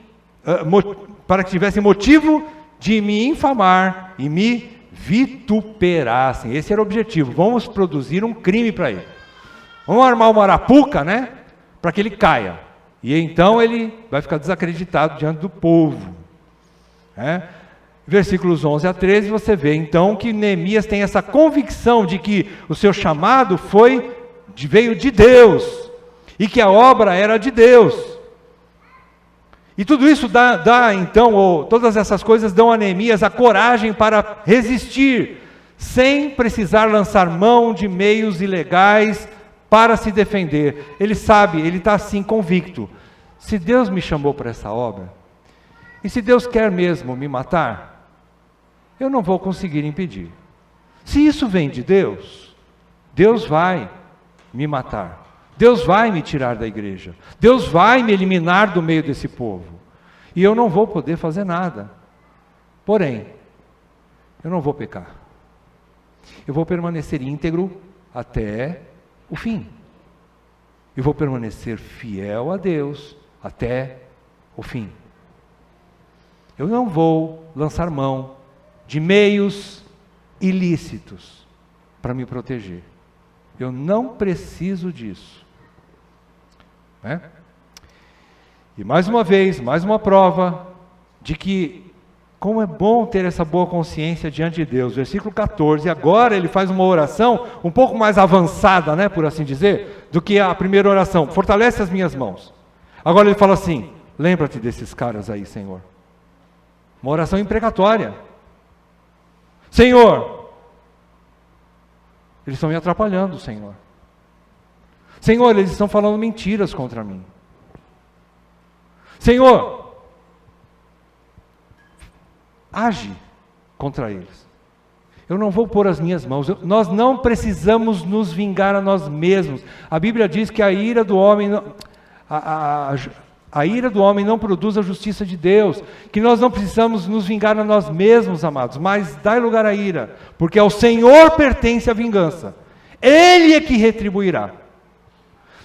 [SPEAKER 1] para que tivessem motivo de me infamar e me vituperassem. Esse era o objetivo. Vamos produzir um crime para ele. Vamos armar uma arapuca, né? Para que ele caia. E então ele vai ficar desacreditado diante do povo. Versículos 11 a 13, você vê então que Neemias tem essa convicção de que o seu chamado veio de Deus. E que a obra era de Deus. E tudo isso todas essas coisas dão a Neemias a coragem para resistir, sem precisar lançar mão de meios ilegais para se defender. Ele sabe, ele está assim convicto: se Deus me chamou para essa obra, e se Deus quer mesmo me matar, eu não vou conseguir impedir. Se isso vem de Deus, Deus vai me matar. Deus vai me tirar da igreja. Deus vai me eliminar do meio desse povo. E eu não vou poder fazer nada. Porém, eu não vou pecar. Eu vou permanecer íntegro até o fim. Eu vou permanecer fiel a Deus até o fim. Eu não vou lançar mão de meios ilícitos para me proteger. Eu não preciso disso. E mais uma vez, mais uma prova de que Como é bom ter essa boa consciência diante de Deus. Versículo 14, agora ele faz uma oração um pouco mais avançada, né, por assim dizer, do que a primeira oração. Fortalece as minhas mãos. Agora ele fala assim, lembra-te desses caras aí, Senhor. Uma oração imprecatória. Senhor, eles estão me atrapalhando, Senhor. Senhor, eles estão falando mentiras contra mim. Senhor, age contra eles. Eu não vou pôr as minhas mãos. Nós não precisamos nos vingar a nós mesmos. A Bíblia diz que a ira do homem a ira do homem não produz a justiça de Deus. Que nós não precisamos nos vingar a nós mesmos, amados, mas dai lugar à ira, porque ao Senhor pertence a vingança. Ele é que retribuirá.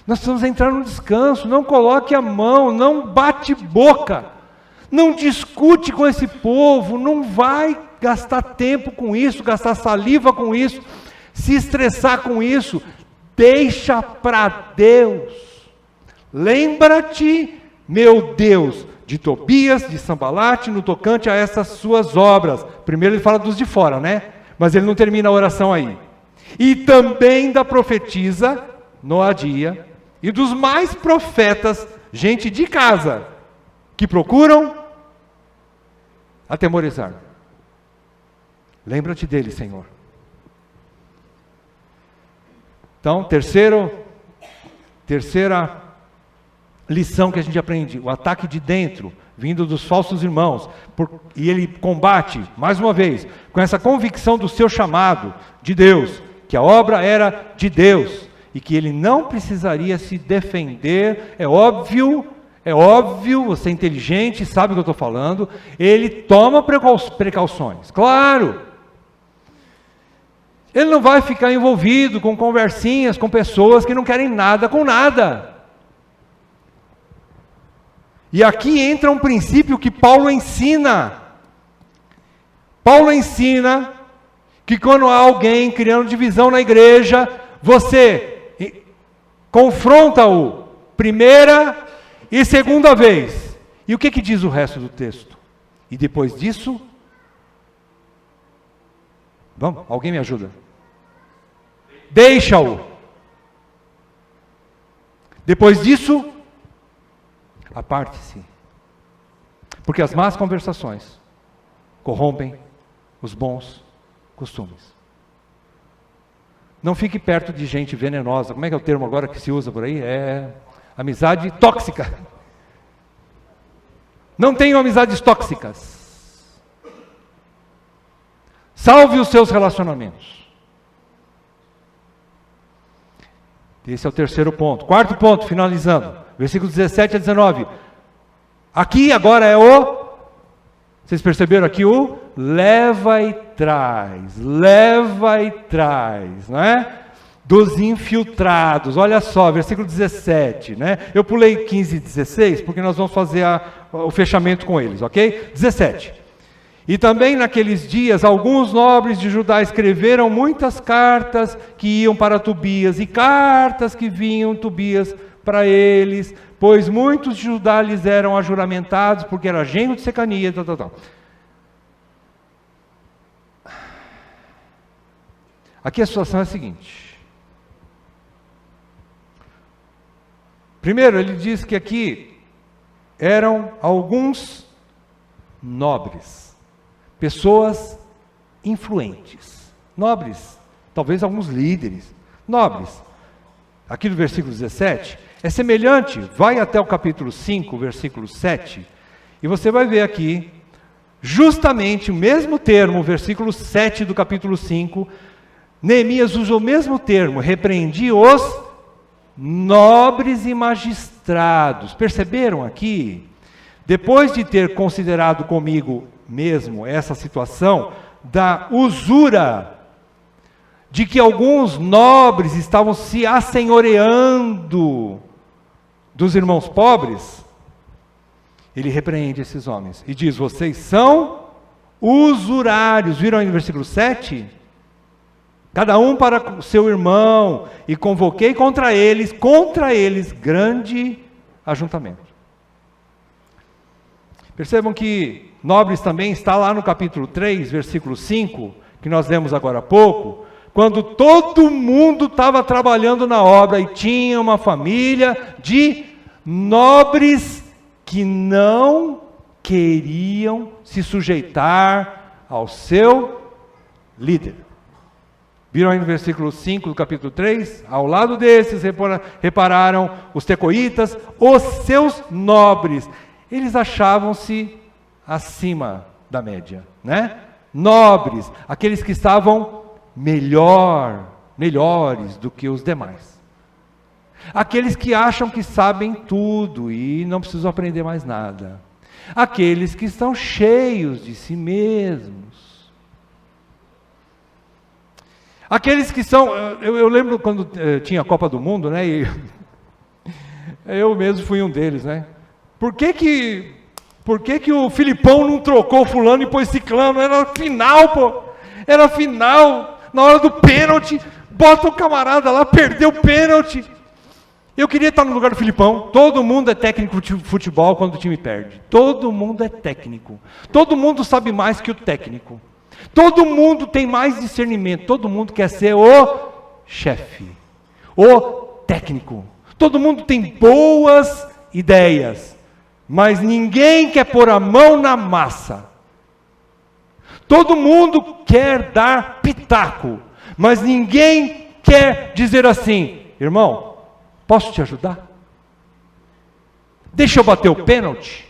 [SPEAKER 1] Nós precisamos entrar no descanso. Não coloque a mão, não bate boca. Não discute com esse povo, não vai gastar tempo com isso, gastar saliva com isso, se estressar com isso. Deixa para Deus. Lembra-te, meu Deus, de Tobias, de Sambalate, no tocante a essas suas obras. Primeiro ele fala dos de fora, né? Mas ele não termina a oração aí. E também da profetisa Noadia e dos mais profetas, gente de casa, que procuram atemorizar. Lembra-te dele, Senhor. Então, terceira lição que a gente aprende, o ataque de dentro, vindo dos falsos irmãos, e ele combate, mais uma vez, com essa convicção do seu chamado de Deus, que a obra era de Deus, e que ele não precisaria se defender. É óbvio, você é inteligente, sabe o que eu estou falando, ele toma precauções, claro. Ele não vai ficar envolvido com conversinhas, com pessoas que não querem nada com nada. E aqui entra um princípio que Paulo ensina. Paulo ensina que quando há alguém criando divisão na igreja, você confronta-o primeira e segunda vez. E o que diz o resto do texto? E depois disso, vamos, alguém me ajuda? Deixa-o. Depois disso, aparte-se. Porque as más conversações corrompem os bons costumes. Não fique perto de gente venenosa. Como é que é o termo agora que se usa por aí? É amizade tóxica. Não tenham amizades tóxicas. Salve os seus relacionamentos. Esse é o terceiro ponto. Quarto ponto, finalizando. Versículos 17 a 19. Aqui agora é vocês perceberam aqui o leva e traz, não é? Dos infiltrados. Olha só, versículo 17, né? Eu pulei 15 e 16 porque nós vamos fazer o fechamento com eles, ok? 17. E também naqueles dias, alguns nobres de Judá escreveram muitas cartas que iam para Tobias, e cartas que vinham Tobias para eles, pois muitos de Judá lhes eram ajuramentados, porque era genro de Secania, tal. Aqui a situação é a seguinte. Primeiro, ele diz que aqui eram alguns nobres, pessoas influentes, nobres, talvez alguns líderes, nobres. Aqui no versículo 17, é semelhante, vai até o capítulo 5, versículo 7, e você vai ver aqui, justamente o mesmo termo, versículo 7 do capítulo 5, Neemias usa o mesmo termo, repreendi os nobres e magistrados. Perceberam aqui? Depois de ter considerado comigo mesmo essa situação da usura, de que alguns nobres estavam se assenhoreando dos irmãos pobres, ele repreende esses homens e diz: vocês são usurários. Viram aí no versículo 7? Cada um para o seu irmão, e convoquei contra eles grande ajuntamento. Percebam que nobres também está lá no capítulo 3, versículo 5, que nós lemos agora há pouco, quando todo mundo estava trabalhando na obra e tinha uma família de nobres que não queriam se sujeitar ao seu líder. Viram aí no versículo 5 do capítulo 3? Ao lado desses repararam os tecoitas, os seus nobres. Eles achavam-se acima da média, né? Nobres, aqueles que estavam melhores do que os demais. Aqueles que acham que sabem tudo e não precisam aprender mais nada. Aqueles que estão cheios de si mesmos. Aqueles que são, eu lembro quando tinha a Copa do Mundo, né, e eu mesmo fui um deles, né. Por que o Filipão não trocou fulano e pôs ciclano? Era final, pô, era final, na hora do pênalti, bota o camarada lá, perdeu o pênalti. Eu queria estar no lugar do Filipão. Todo mundo é técnico de futebol quando o time perde. Todo mundo é técnico. Todo mundo sabe mais que o técnico. Todo mundo tem mais discernimento, todo mundo quer ser o chefe, o técnico. Todo mundo tem boas ideias, mas ninguém quer pôr a mão na massa. Todo mundo quer dar pitaco, mas ninguém quer dizer assim: irmão, posso te ajudar? Deixa eu bater o pênalti.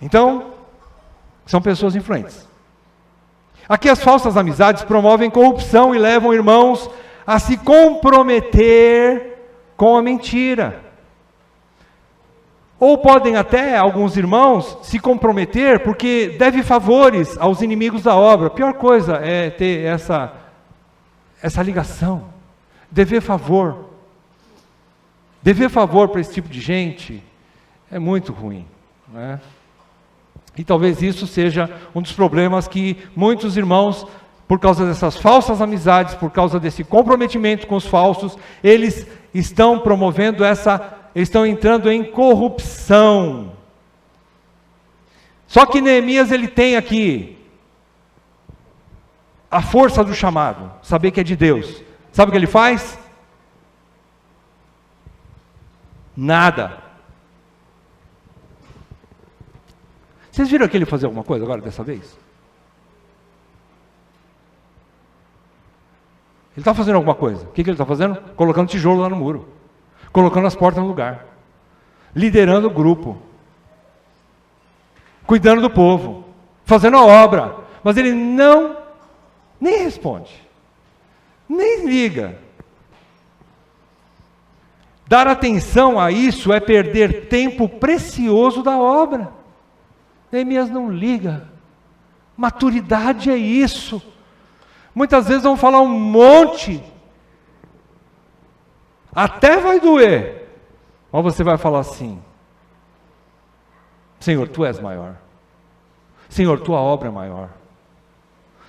[SPEAKER 1] Então, são pessoas influentes. Aqui as falsas amizades promovem corrupção e levam irmãos a se comprometer com a mentira. Ou podem até, alguns irmãos, se comprometer porque deve favores aos inimigos da obra. A pior coisa é ter essa ligação. Dever favor. Dever favor para esse tipo de gente é muito ruim, né? E talvez isso seja um dos problemas que muitos irmãos, por causa dessas falsas amizades, por causa desse comprometimento com os falsos, eles estão promovendo estão entrando em corrupção. Só que Neemias, ele tem aqui a força do chamado, saber que é de Deus. Sabe o que ele faz? Nada. Vocês viram que ele fazer alguma coisa agora, dessa vez? Ele está fazendo alguma coisa. O que ele está fazendo? Colocando tijolo lá no muro. Colocando as portas no lugar. Liderando o grupo. Cuidando do povo. Fazendo a obra. Mas ele nem responde. Nem liga. Dar atenção a isso é perder tempo precioso da obra. Neemias não liga. Maturidade é isso. Muitas vezes vão falar um monte, até vai doer, mas você vai falar assim: Senhor, Tu és maior. Senhor, Tua obra é maior.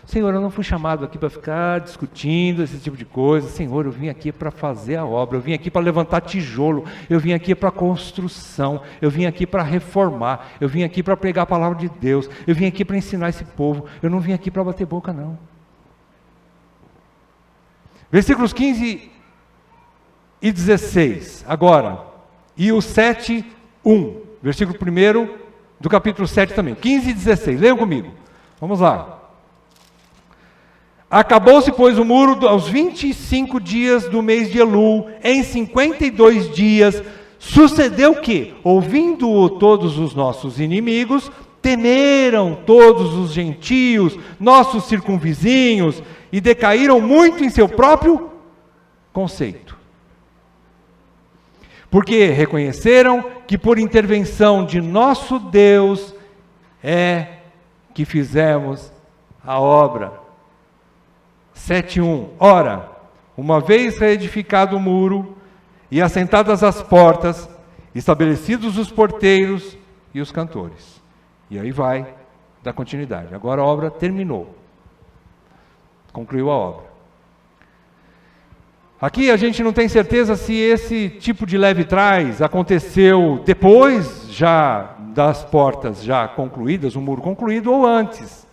[SPEAKER 1] Senhor, eu não fui chamado aqui para ficar discutindo esse tipo de coisa. Senhor, eu vim aqui para fazer a obra, eu vim aqui para levantar tijolo, eu vim aqui para construção, eu vim aqui para reformar, eu vim aqui para pregar a palavra de Deus, eu vim aqui para ensinar esse povo, eu não vim aqui para bater boca, não. Versículos 15 e 16, agora, e o 7, 1, versículo 1 do capítulo 7 também, 15 e 16, leiam comigo, vamos lá. Acabou-se, pois, o muro aos 25 dias do mês de Elul, em 52 dias, sucedeu que, ouvindo-o todos os nossos inimigos, temeram todos os gentios, nossos circunvizinhos, e decaíram muito em seu próprio conceito. Porque reconheceram que por intervenção de nosso Deus é que fizemos a obra. 7:1. Ora, uma vez reedificado o muro e assentadas as portas, estabelecidos os porteiros e os cantores. E aí vai dar continuidade. Agora a obra terminou. Concluiu a obra. Aqui a gente não tem certeza se esse tipo de leve trás aconteceu depois já das portas já concluídas, o muro concluído, ou antes.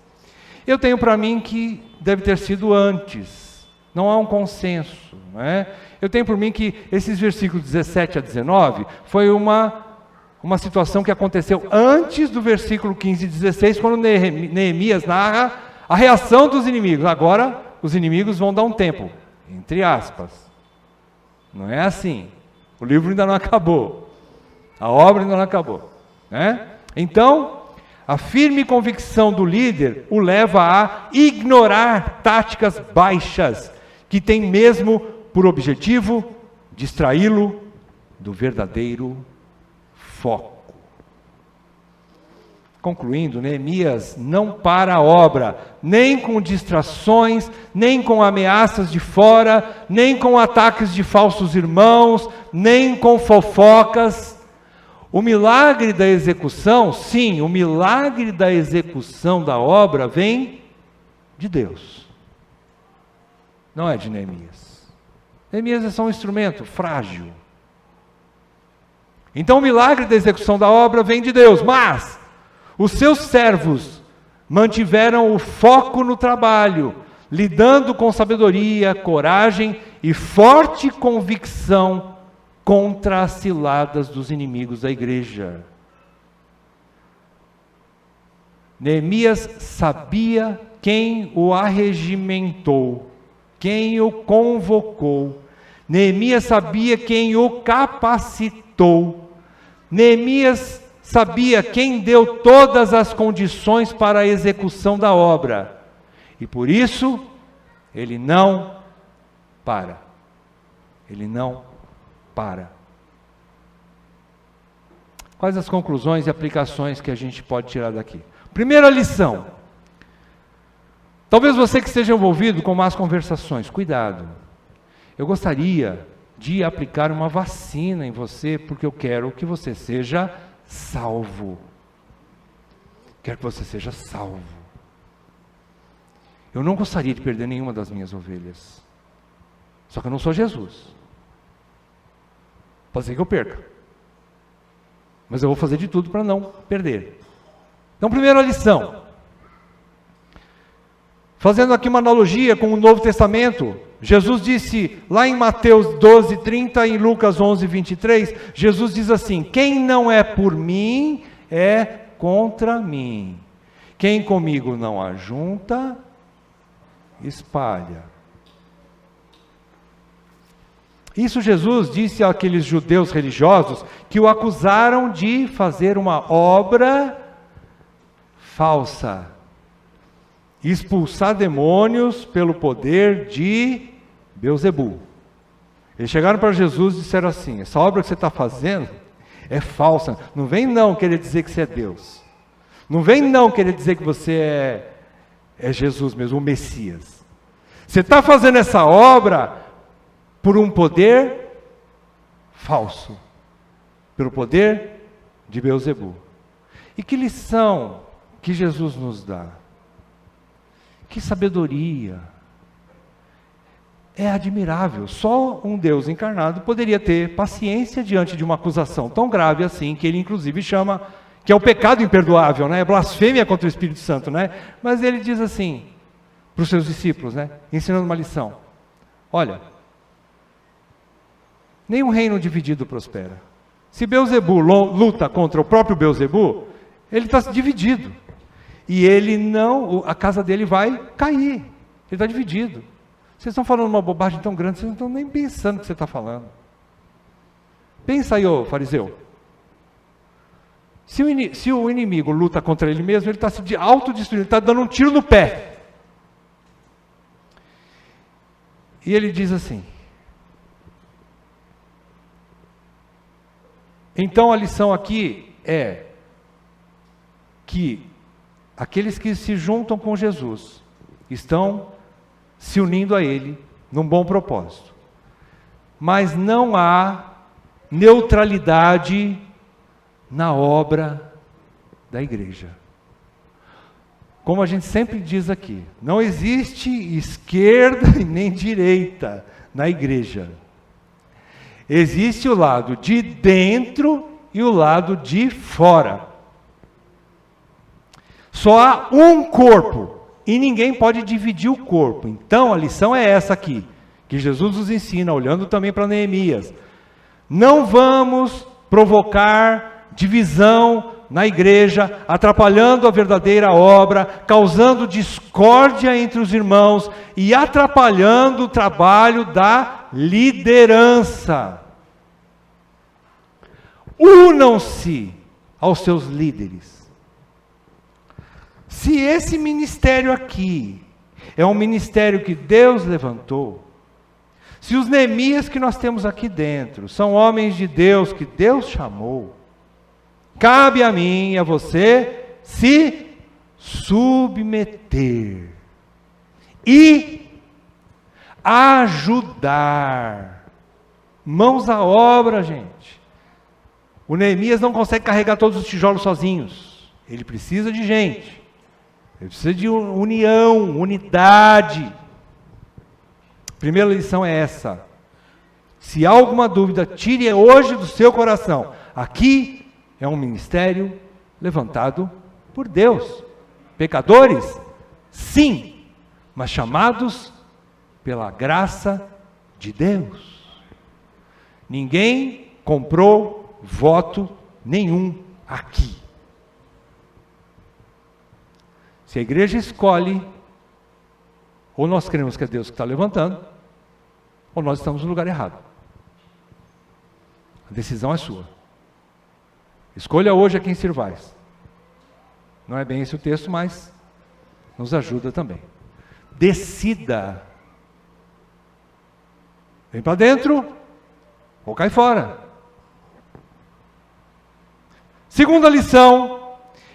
[SPEAKER 1] Eu tenho para mim que deve ter sido antes. Não há um consenso, não é? Eu tenho por mim que esses versículos 17 a 19 foi uma situação que aconteceu antes do versículo 15 e 16, quando Neemias narra a reação dos inimigos. Agora, os inimigos vão dar um tempo, entre aspas. Não é assim. O livro ainda não acabou. A obra ainda não acabou. Né? Então, a firme convicção do líder o leva a ignorar táticas baixas, que têm mesmo por objetivo distraí-lo do verdadeiro foco. Concluindo, Neemias não para a obra, nem com distrações, nem com ameaças de fora, nem com ataques de falsos irmãos, nem com fofocas. O milagre da execução, sim, o milagre da execução da obra vem de Deus. Não é de Neemias. Neemias é só um instrumento frágil. Então o milagre da execução da obra vem de Deus, mas os seus servos mantiveram o foco no trabalho, lidando com sabedoria, coragem e forte convicção contra as ciladas dos inimigos da igreja. Neemias sabia quem o arregimentou, quem o convocou. Neemias sabia quem o capacitou. Neemias sabia quem deu todas as condições para a execução da obra. E por isso, ele não para. Ele não para. Quais as conclusões e aplicações que a gente pode tirar daqui? Primeira lição. Talvez você que esteja envolvido com más conversações, cuidado. Eu gostaria de aplicar uma vacina em você, porque eu quero que você seja salvo. Quero que você seja salvo. Eu não gostaria de perder nenhuma das minhas ovelhas. Só que eu não sou Jesus. Pode ser que eu perca. Mas eu vou fazer de tudo para não perder. Então, primeira lição. Fazendo aqui uma analogia com o Novo Testamento, Jesus disse, lá em Mateus 12:30, em Lucas 11:23, Jesus diz assim: quem não é por mim, é contra mim. Quem comigo não ajunta, espalha. Isso Jesus disse àqueles judeus religiosos que o acusaram de fazer uma obra falsa. Expulsar demônios pelo poder de Beelzebul. Eles chegaram para Jesus e disseram assim: essa obra que você está fazendo é falsa. Não vem não querer dizer que você é Deus. Não vem não querer dizer que você é Jesus mesmo, o Messias. Você está fazendo essa obra por um poder falso. Pelo poder de Beelzebul. E que lição que Jesus nos dá? Que sabedoria! É admirável. Só um Deus encarnado poderia ter paciência diante de uma acusação tão grave assim, que ele inclusive chama, que é o pecado imperdoável, né? É blasfêmia contra o Espírito Santo, né? Mas ele diz assim, para os seus discípulos, né? Ensinando uma lição. Olha, nenhum reino dividido prospera. Se Beelzebul luta contra o próprio Beelzebul, ele está dividido. E ele não, a casa dele vai cair. Ele está dividido. Vocês estão falando uma bobagem tão grande, vocês não estão nem pensando o que você está falando. Pensa aí, ô fariseu. Se o inimigo luta contra ele mesmo, ele está se autodestruindo, ele está dando um tiro no pé. E ele diz assim: então a lição aqui é que aqueles que se juntam com Jesus estão se unindo a Ele num bom propósito. Mas não há neutralidade na obra da igreja. Como a gente sempre diz aqui, não existe esquerda e nem direita. na igreja. Existe o lado de dentro e o lado de fora. Só há um corpo e ninguém pode dividir o corpo. Então a lição é essa aqui, que Jesus nos ensina, olhando também para Neemias. Não vamos provocar divisão na igreja, atrapalhando a verdadeira obra, causando discórdia entre os irmãos e atrapalhando o trabalho da liderança. Unam-se aos seus líderes. Se esse ministério aqui é um ministério que Deus levantou, se os Neemias que nós temos aqui dentro são homens de Deus que Deus chamou, cabe a mim e a você se submeter e ajudar. Mãos à obra, gente. O Neemias não consegue carregar todos os tijolos sozinhos. Ele precisa de gente. Ele precisa de união, unidade. Primeira lição é essa. Se há alguma dúvida, tire hoje do seu coração. Aqui é um ministério levantado por Deus. Pecadores? Sim, mas chamados pela graça de Deus. Ninguém comprou voto nenhum aqui. Se a igreja escolhe, ou nós cremos que é Deus que está levantando, ou nós estamos no lugar errado. A decisão é sua. Escolha hoje a quem sirvais. Não é bem esse o texto, mas nos ajuda também. Decida. Vem para dentro, ou cai fora. Segunda lição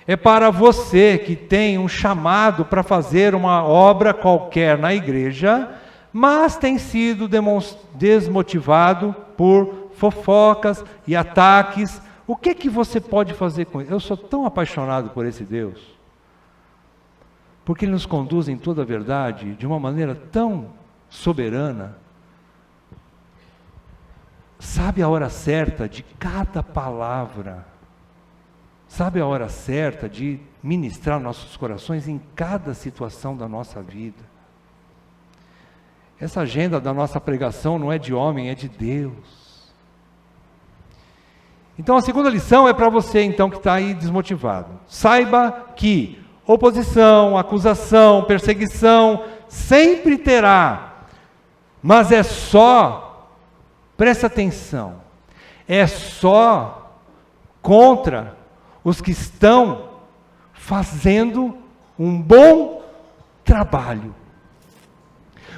[SPEAKER 1] é para você que tem um chamado para fazer uma obra qualquer na igreja, mas tem sido desmotivado por fofocas e ataques. O que você pode fazer com isso? Eu sou tão apaixonado por esse Deus, porque Ele nos conduz em toda a verdade de uma maneira tão soberana. Sabe a hora certa de cada palavra. Sabe a hora certa de ministrar nossos corações em cada situação da nossa vida. Essa agenda da nossa pregação não é de homem, é de Deus. Então a segunda lição é para você então que está aí desmotivado. Saiba que oposição, acusação, perseguição sempre terá, mas é só, presta atenção, é só contra os que estão fazendo um bom trabalho.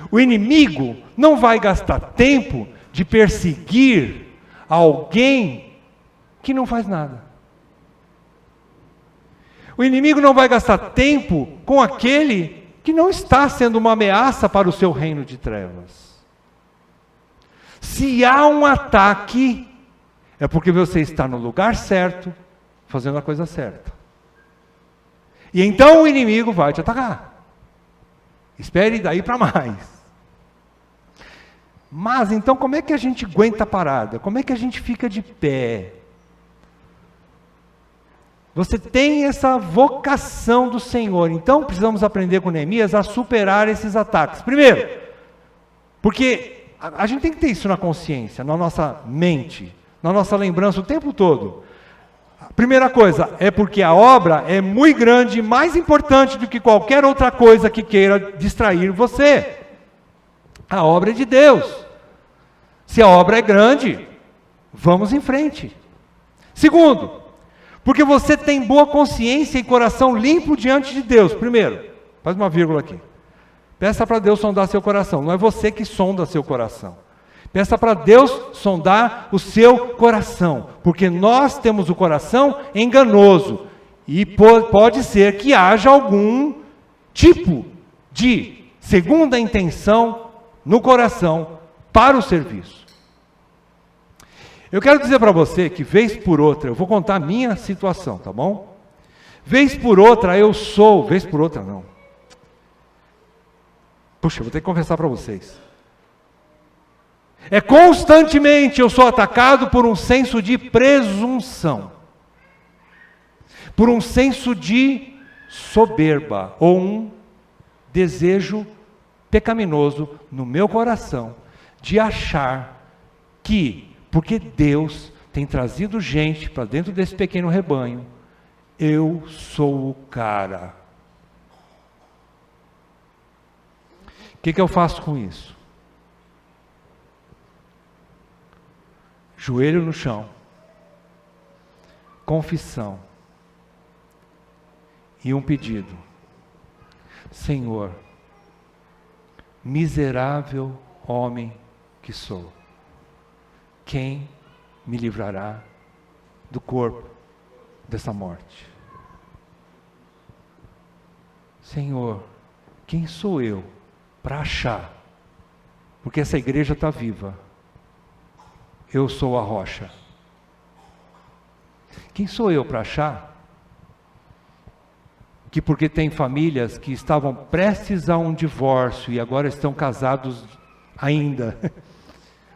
[SPEAKER 1] O inimigo não vai gastar tempo de perseguir alguém que não faz nada. O inimigo não vai gastar tempo com aquele que não está sendo uma ameaça para o seu reino de trevas. Se há um ataque, é porque você está no lugar certo, fazendo a coisa certa. E então o inimigo vai te atacar. Espere daí para mais. Mas então como é que a gente aguenta a parada? Como é que a gente fica de pé? Você tem essa vocação do Senhor, então precisamos aprender com Neemias a superar esses ataques. Primeiro, porque a gente tem que ter isso na consciência, na nossa mente, na nossa lembrança o tempo todo. Primeira coisa, é porque a obra é muito grande, mais importante do que qualquer outra coisa que queira distrair você. A obra é de Deus. Se a obra é grande, vamos em frente. Segundo, porque você tem boa consciência e coração limpo diante de Deus. Primeiro, faz uma vírgula aqui. Peça para Deus sondar seu coração. Não é você que sonda seu coração. Peça para Deus sondar o seu coração, porque nós temos o coração enganoso, e pode ser que haja algum tipo de segunda intenção no coração para o serviço. Eu quero dizer para você que vez por outra, eu vou contar a minha situação, tá bom? Vez por outra vez por outra não. Puxa, eu vou ter que confessar para vocês. É constantemente eu sou atacado por um senso de presunção, por um senso de soberba, ou um desejo pecaminoso no meu coração, de achar que, porque Deus tem trazido gente para dentro desse pequeno rebanho, eu sou o cara. O que eu faço com isso? Joelho no chão, confissão e um pedido: Senhor, miserável homem que sou, quem me livrará do corpo dessa morte? Senhor, quem sou eu para achar? Porque essa igreja está viva. Eu sou a rocha. Quem sou eu para achar que porque tem famílias que estavam prestes a um divórcio e agora estão casados ainda,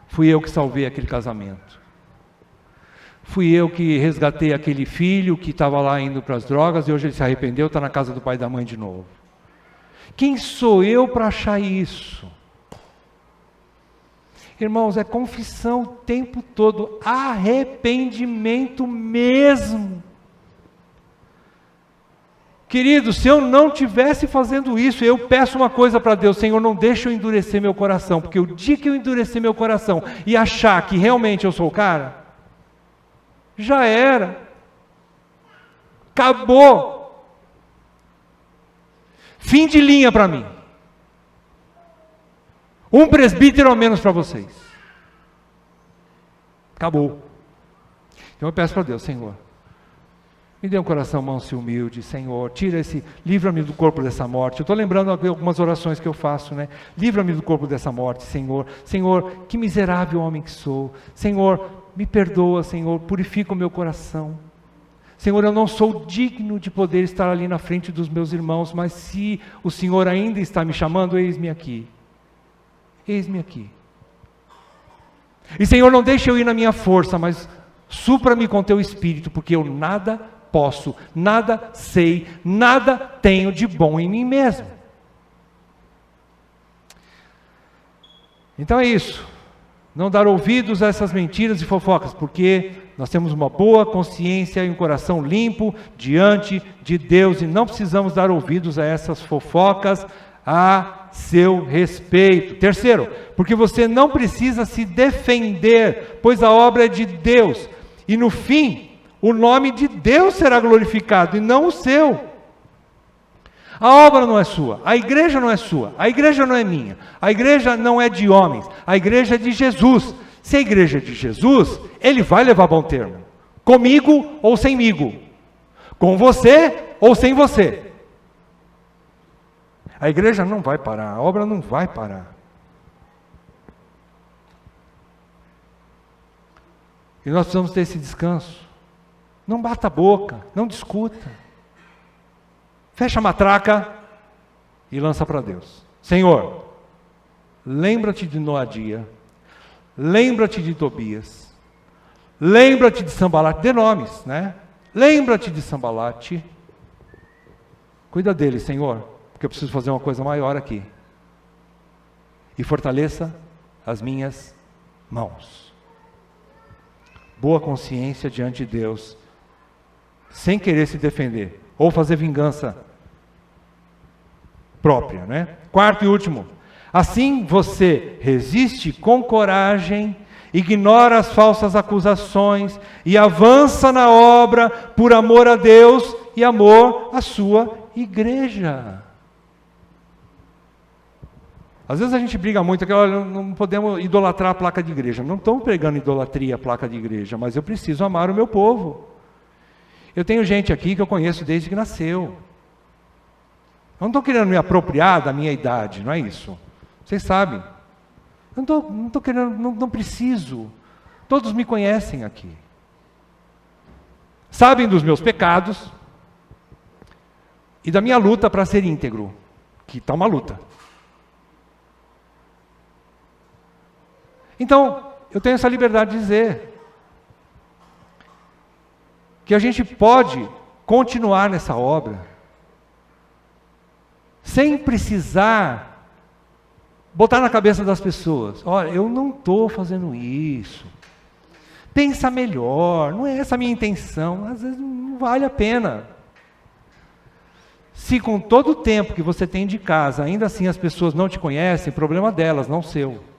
[SPEAKER 1] fui eu que salvei aquele casamento? Fui eu que resgatei aquele filho que estava lá indo para as drogas e hoje ele se arrependeu, está na casa do pai e da mãe de novo? Quem sou eu para achar isso? Irmãos, é confissão o tempo todo, arrependimento mesmo. Querido, se eu não estivesse fazendo isso, eu peço uma coisa para Deus: Senhor, não deixa eu endurecer meu coração, porque o dia que eu endurecer meu coração e achar que realmente eu sou o cara, já era, acabou, fim de linha para mim. Um presbítero a menos para vocês. Acabou. Então eu peço para Deus: Senhor, me dê um coração manso e humilde, Senhor, livra-me do corpo dessa morte. Eu estou lembrando algumas orações que eu faço, né? Livra-me do corpo dessa morte, Senhor. Senhor, que miserável homem que sou. Senhor, me perdoa, Senhor, purifica o meu coração. Senhor, eu não sou digno de poder estar ali na frente dos meus irmãos, mas se o Senhor ainda está me chamando, eis-me aqui. Eis-me aqui. E Senhor, não deixe eu ir na minha força, mas supra-me com teu Espírito, porque eu nada posso, nada sei, nada tenho de bom em mim mesmo. Então é isso. Não dar ouvidos a essas mentiras e fofocas, porque nós temos uma boa consciência e um coração limpo diante de Deus, e não precisamos dar ouvidos a essas fofocas a seu respeito. Terceiro, porque você não precisa se defender, pois a obra é de Deus, e no fim, o nome de Deus será glorificado, e não o seu. A obra não é sua, a igreja não é sua, a igreja não é minha, a igreja não é de homens, a igreja é de Jesus. Se a igreja é de Jesus, Ele vai levar a bom termo, comigo ou semigo, com você ou sem você. A igreja não vai parar, a obra não vai parar. E nós precisamos ter esse descanso. Não bata a boca, não discuta. Fecha a matraca e lança para Deus. Senhor, lembra-te de Noadia, lembra-te de Tobias, lembra-te de Sambalate, dê nomes, né? Lembra-te de Sambalate. Cuida dele, Senhor, porque eu preciso fazer uma coisa maior aqui. E fortaleça as minhas mãos. Boa consciência diante de Deus, sem querer se defender, ou fazer vingança própria, né? Quarto e último, assim você resiste com coragem, ignora as falsas acusações e avança na obra por amor a Deus e amor à sua igreja. Às vezes a gente briga muito, que olha, não podemos idolatrar a placa de igreja. Não estamos pregando idolatria a placa de igreja, mas eu preciso amar o meu povo. Eu tenho gente aqui que eu conheço desde que nasceu. Eu não estou querendo me apropriar da minha idade, não é isso. Vocês sabem. Eu não estou querendo, não preciso. Todos me conhecem aqui. Sabem dos meus pecados e da minha luta para ser íntegro, que está uma luta. Então, eu tenho essa liberdade de dizer que a gente pode continuar nessa obra sem precisar botar na cabeça das pessoas: olha, eu não estou fazendo isso, pensa melhor, não é essa a minha intenção. Às vezes não vale a pena. Se com todo o tempo que você tem de casa, ainda assim as pessoas não te conhecem, problema delas, não seu.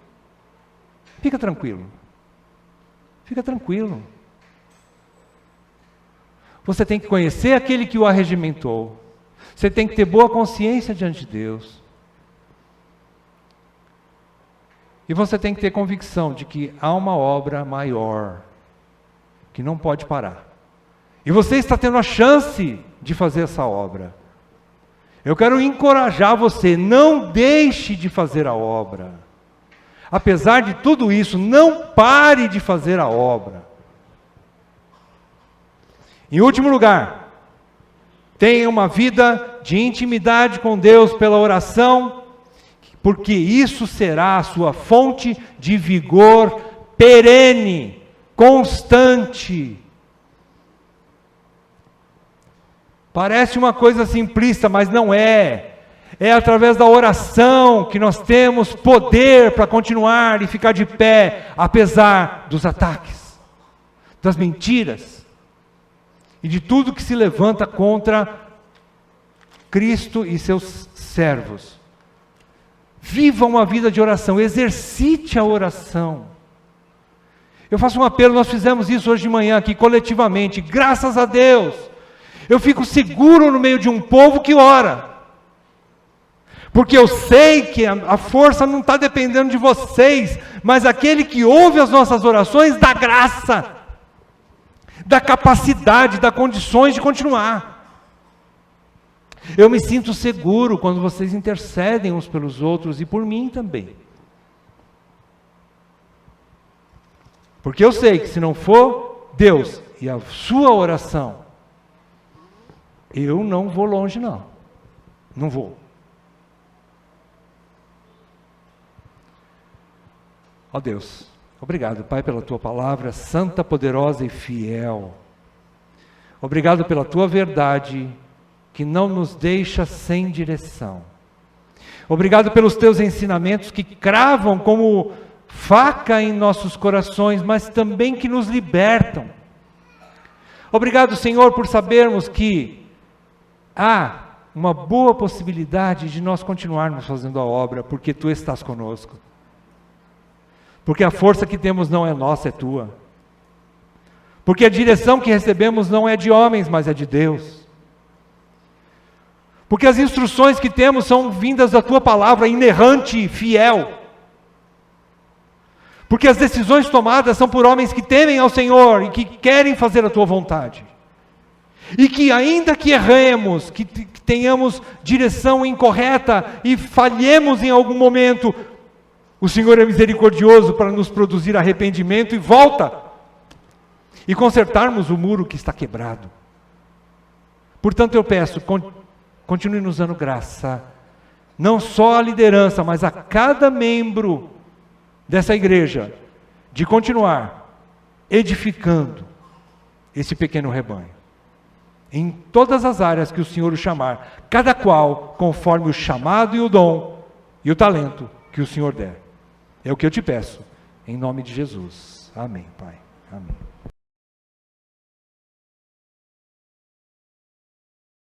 [SPEAKER 1] Fica tranquilo. Fica tranquilo. Você tem que conhecer aquele que o arregimentou. Você tem que ter boa consciência diante de Deus. E você tem que ter convicção de que há uma obra maior, que não pode parar. E você está tendo a chance de fazer essa obra. Eu quero encorajar você, não deixe de fazer a obra. Apesar de tudo isso, não pare de fazer a obra. Em último lugar, tenha uma vida de intimidade com Deus pela oração, porque isso será a sua fonte de vigor perene, constante. Parece uma coisa simplista, mas não é. É através da oração que nós temos poder para continuar e ficar de pé, apesar dos ataques, das mentiras e de tudo que se levanta contra Cristo e seus servos. Viva uma vida de oração, exercite a oração. Eu faço um apelo, nós fizemos isso hoje de manhã aqui coletivamente, graças a Deus. Eu fico seguro no meio de um povo que ora. Porque eu sei que a força não está dependendo de vocês, mas aquele que ouve as nossas orações dá graça, dá capacidade, dá condições de continuar. Eu me sinto seguro quando vocês intercedem uns pelos outros e por mim também. Porque eu sei que se não for Deus e a sua oração, eu não vou longe não. Não vou. Ó Deus, obrigado, Pai, pela Tua palavra santa, poderosa e fiel. Obrigado pela Tua verdade, que não nos deixa sem direção. Obrigado pelos Teus ensinamentos que cravam como faca em nossos corações, mas também que nos libertam. Obrigado, Senhor, por sabermos que há uma boa possibilidade de nós continuarmos fazendo a obra, porque Tu estás conosco. Porque a força que temos não é nossa, é Tua. Porque a direção que recebemos não é de homens, mas é de Deus. Porque as instruções que temos são vindas da Tua palavra, inerrante e fiel. Porque as decisões tomadas são por homens que temem ao Senhor e que querem fazer a Tua vontade. E que ainda que erremos, que tenhamos direção incorreta e falhemos em algum momento, o Senhor é misericordioso para nos produzir arrependimento e volta. E consertarmos o muro que está quebrado. Portanto eu peço, continue nos dando graça. Não só a liderança, mas a cada membro dessa igreja. De continuar edificando esse pequeno rebanho. Em todas as áreas que o Senhor o chamar. Cada qual conforme o chamado e o dom e o talento que o Senhor der. É o que eu te peço, em nome de Jesus. Amém, Pai. Amém.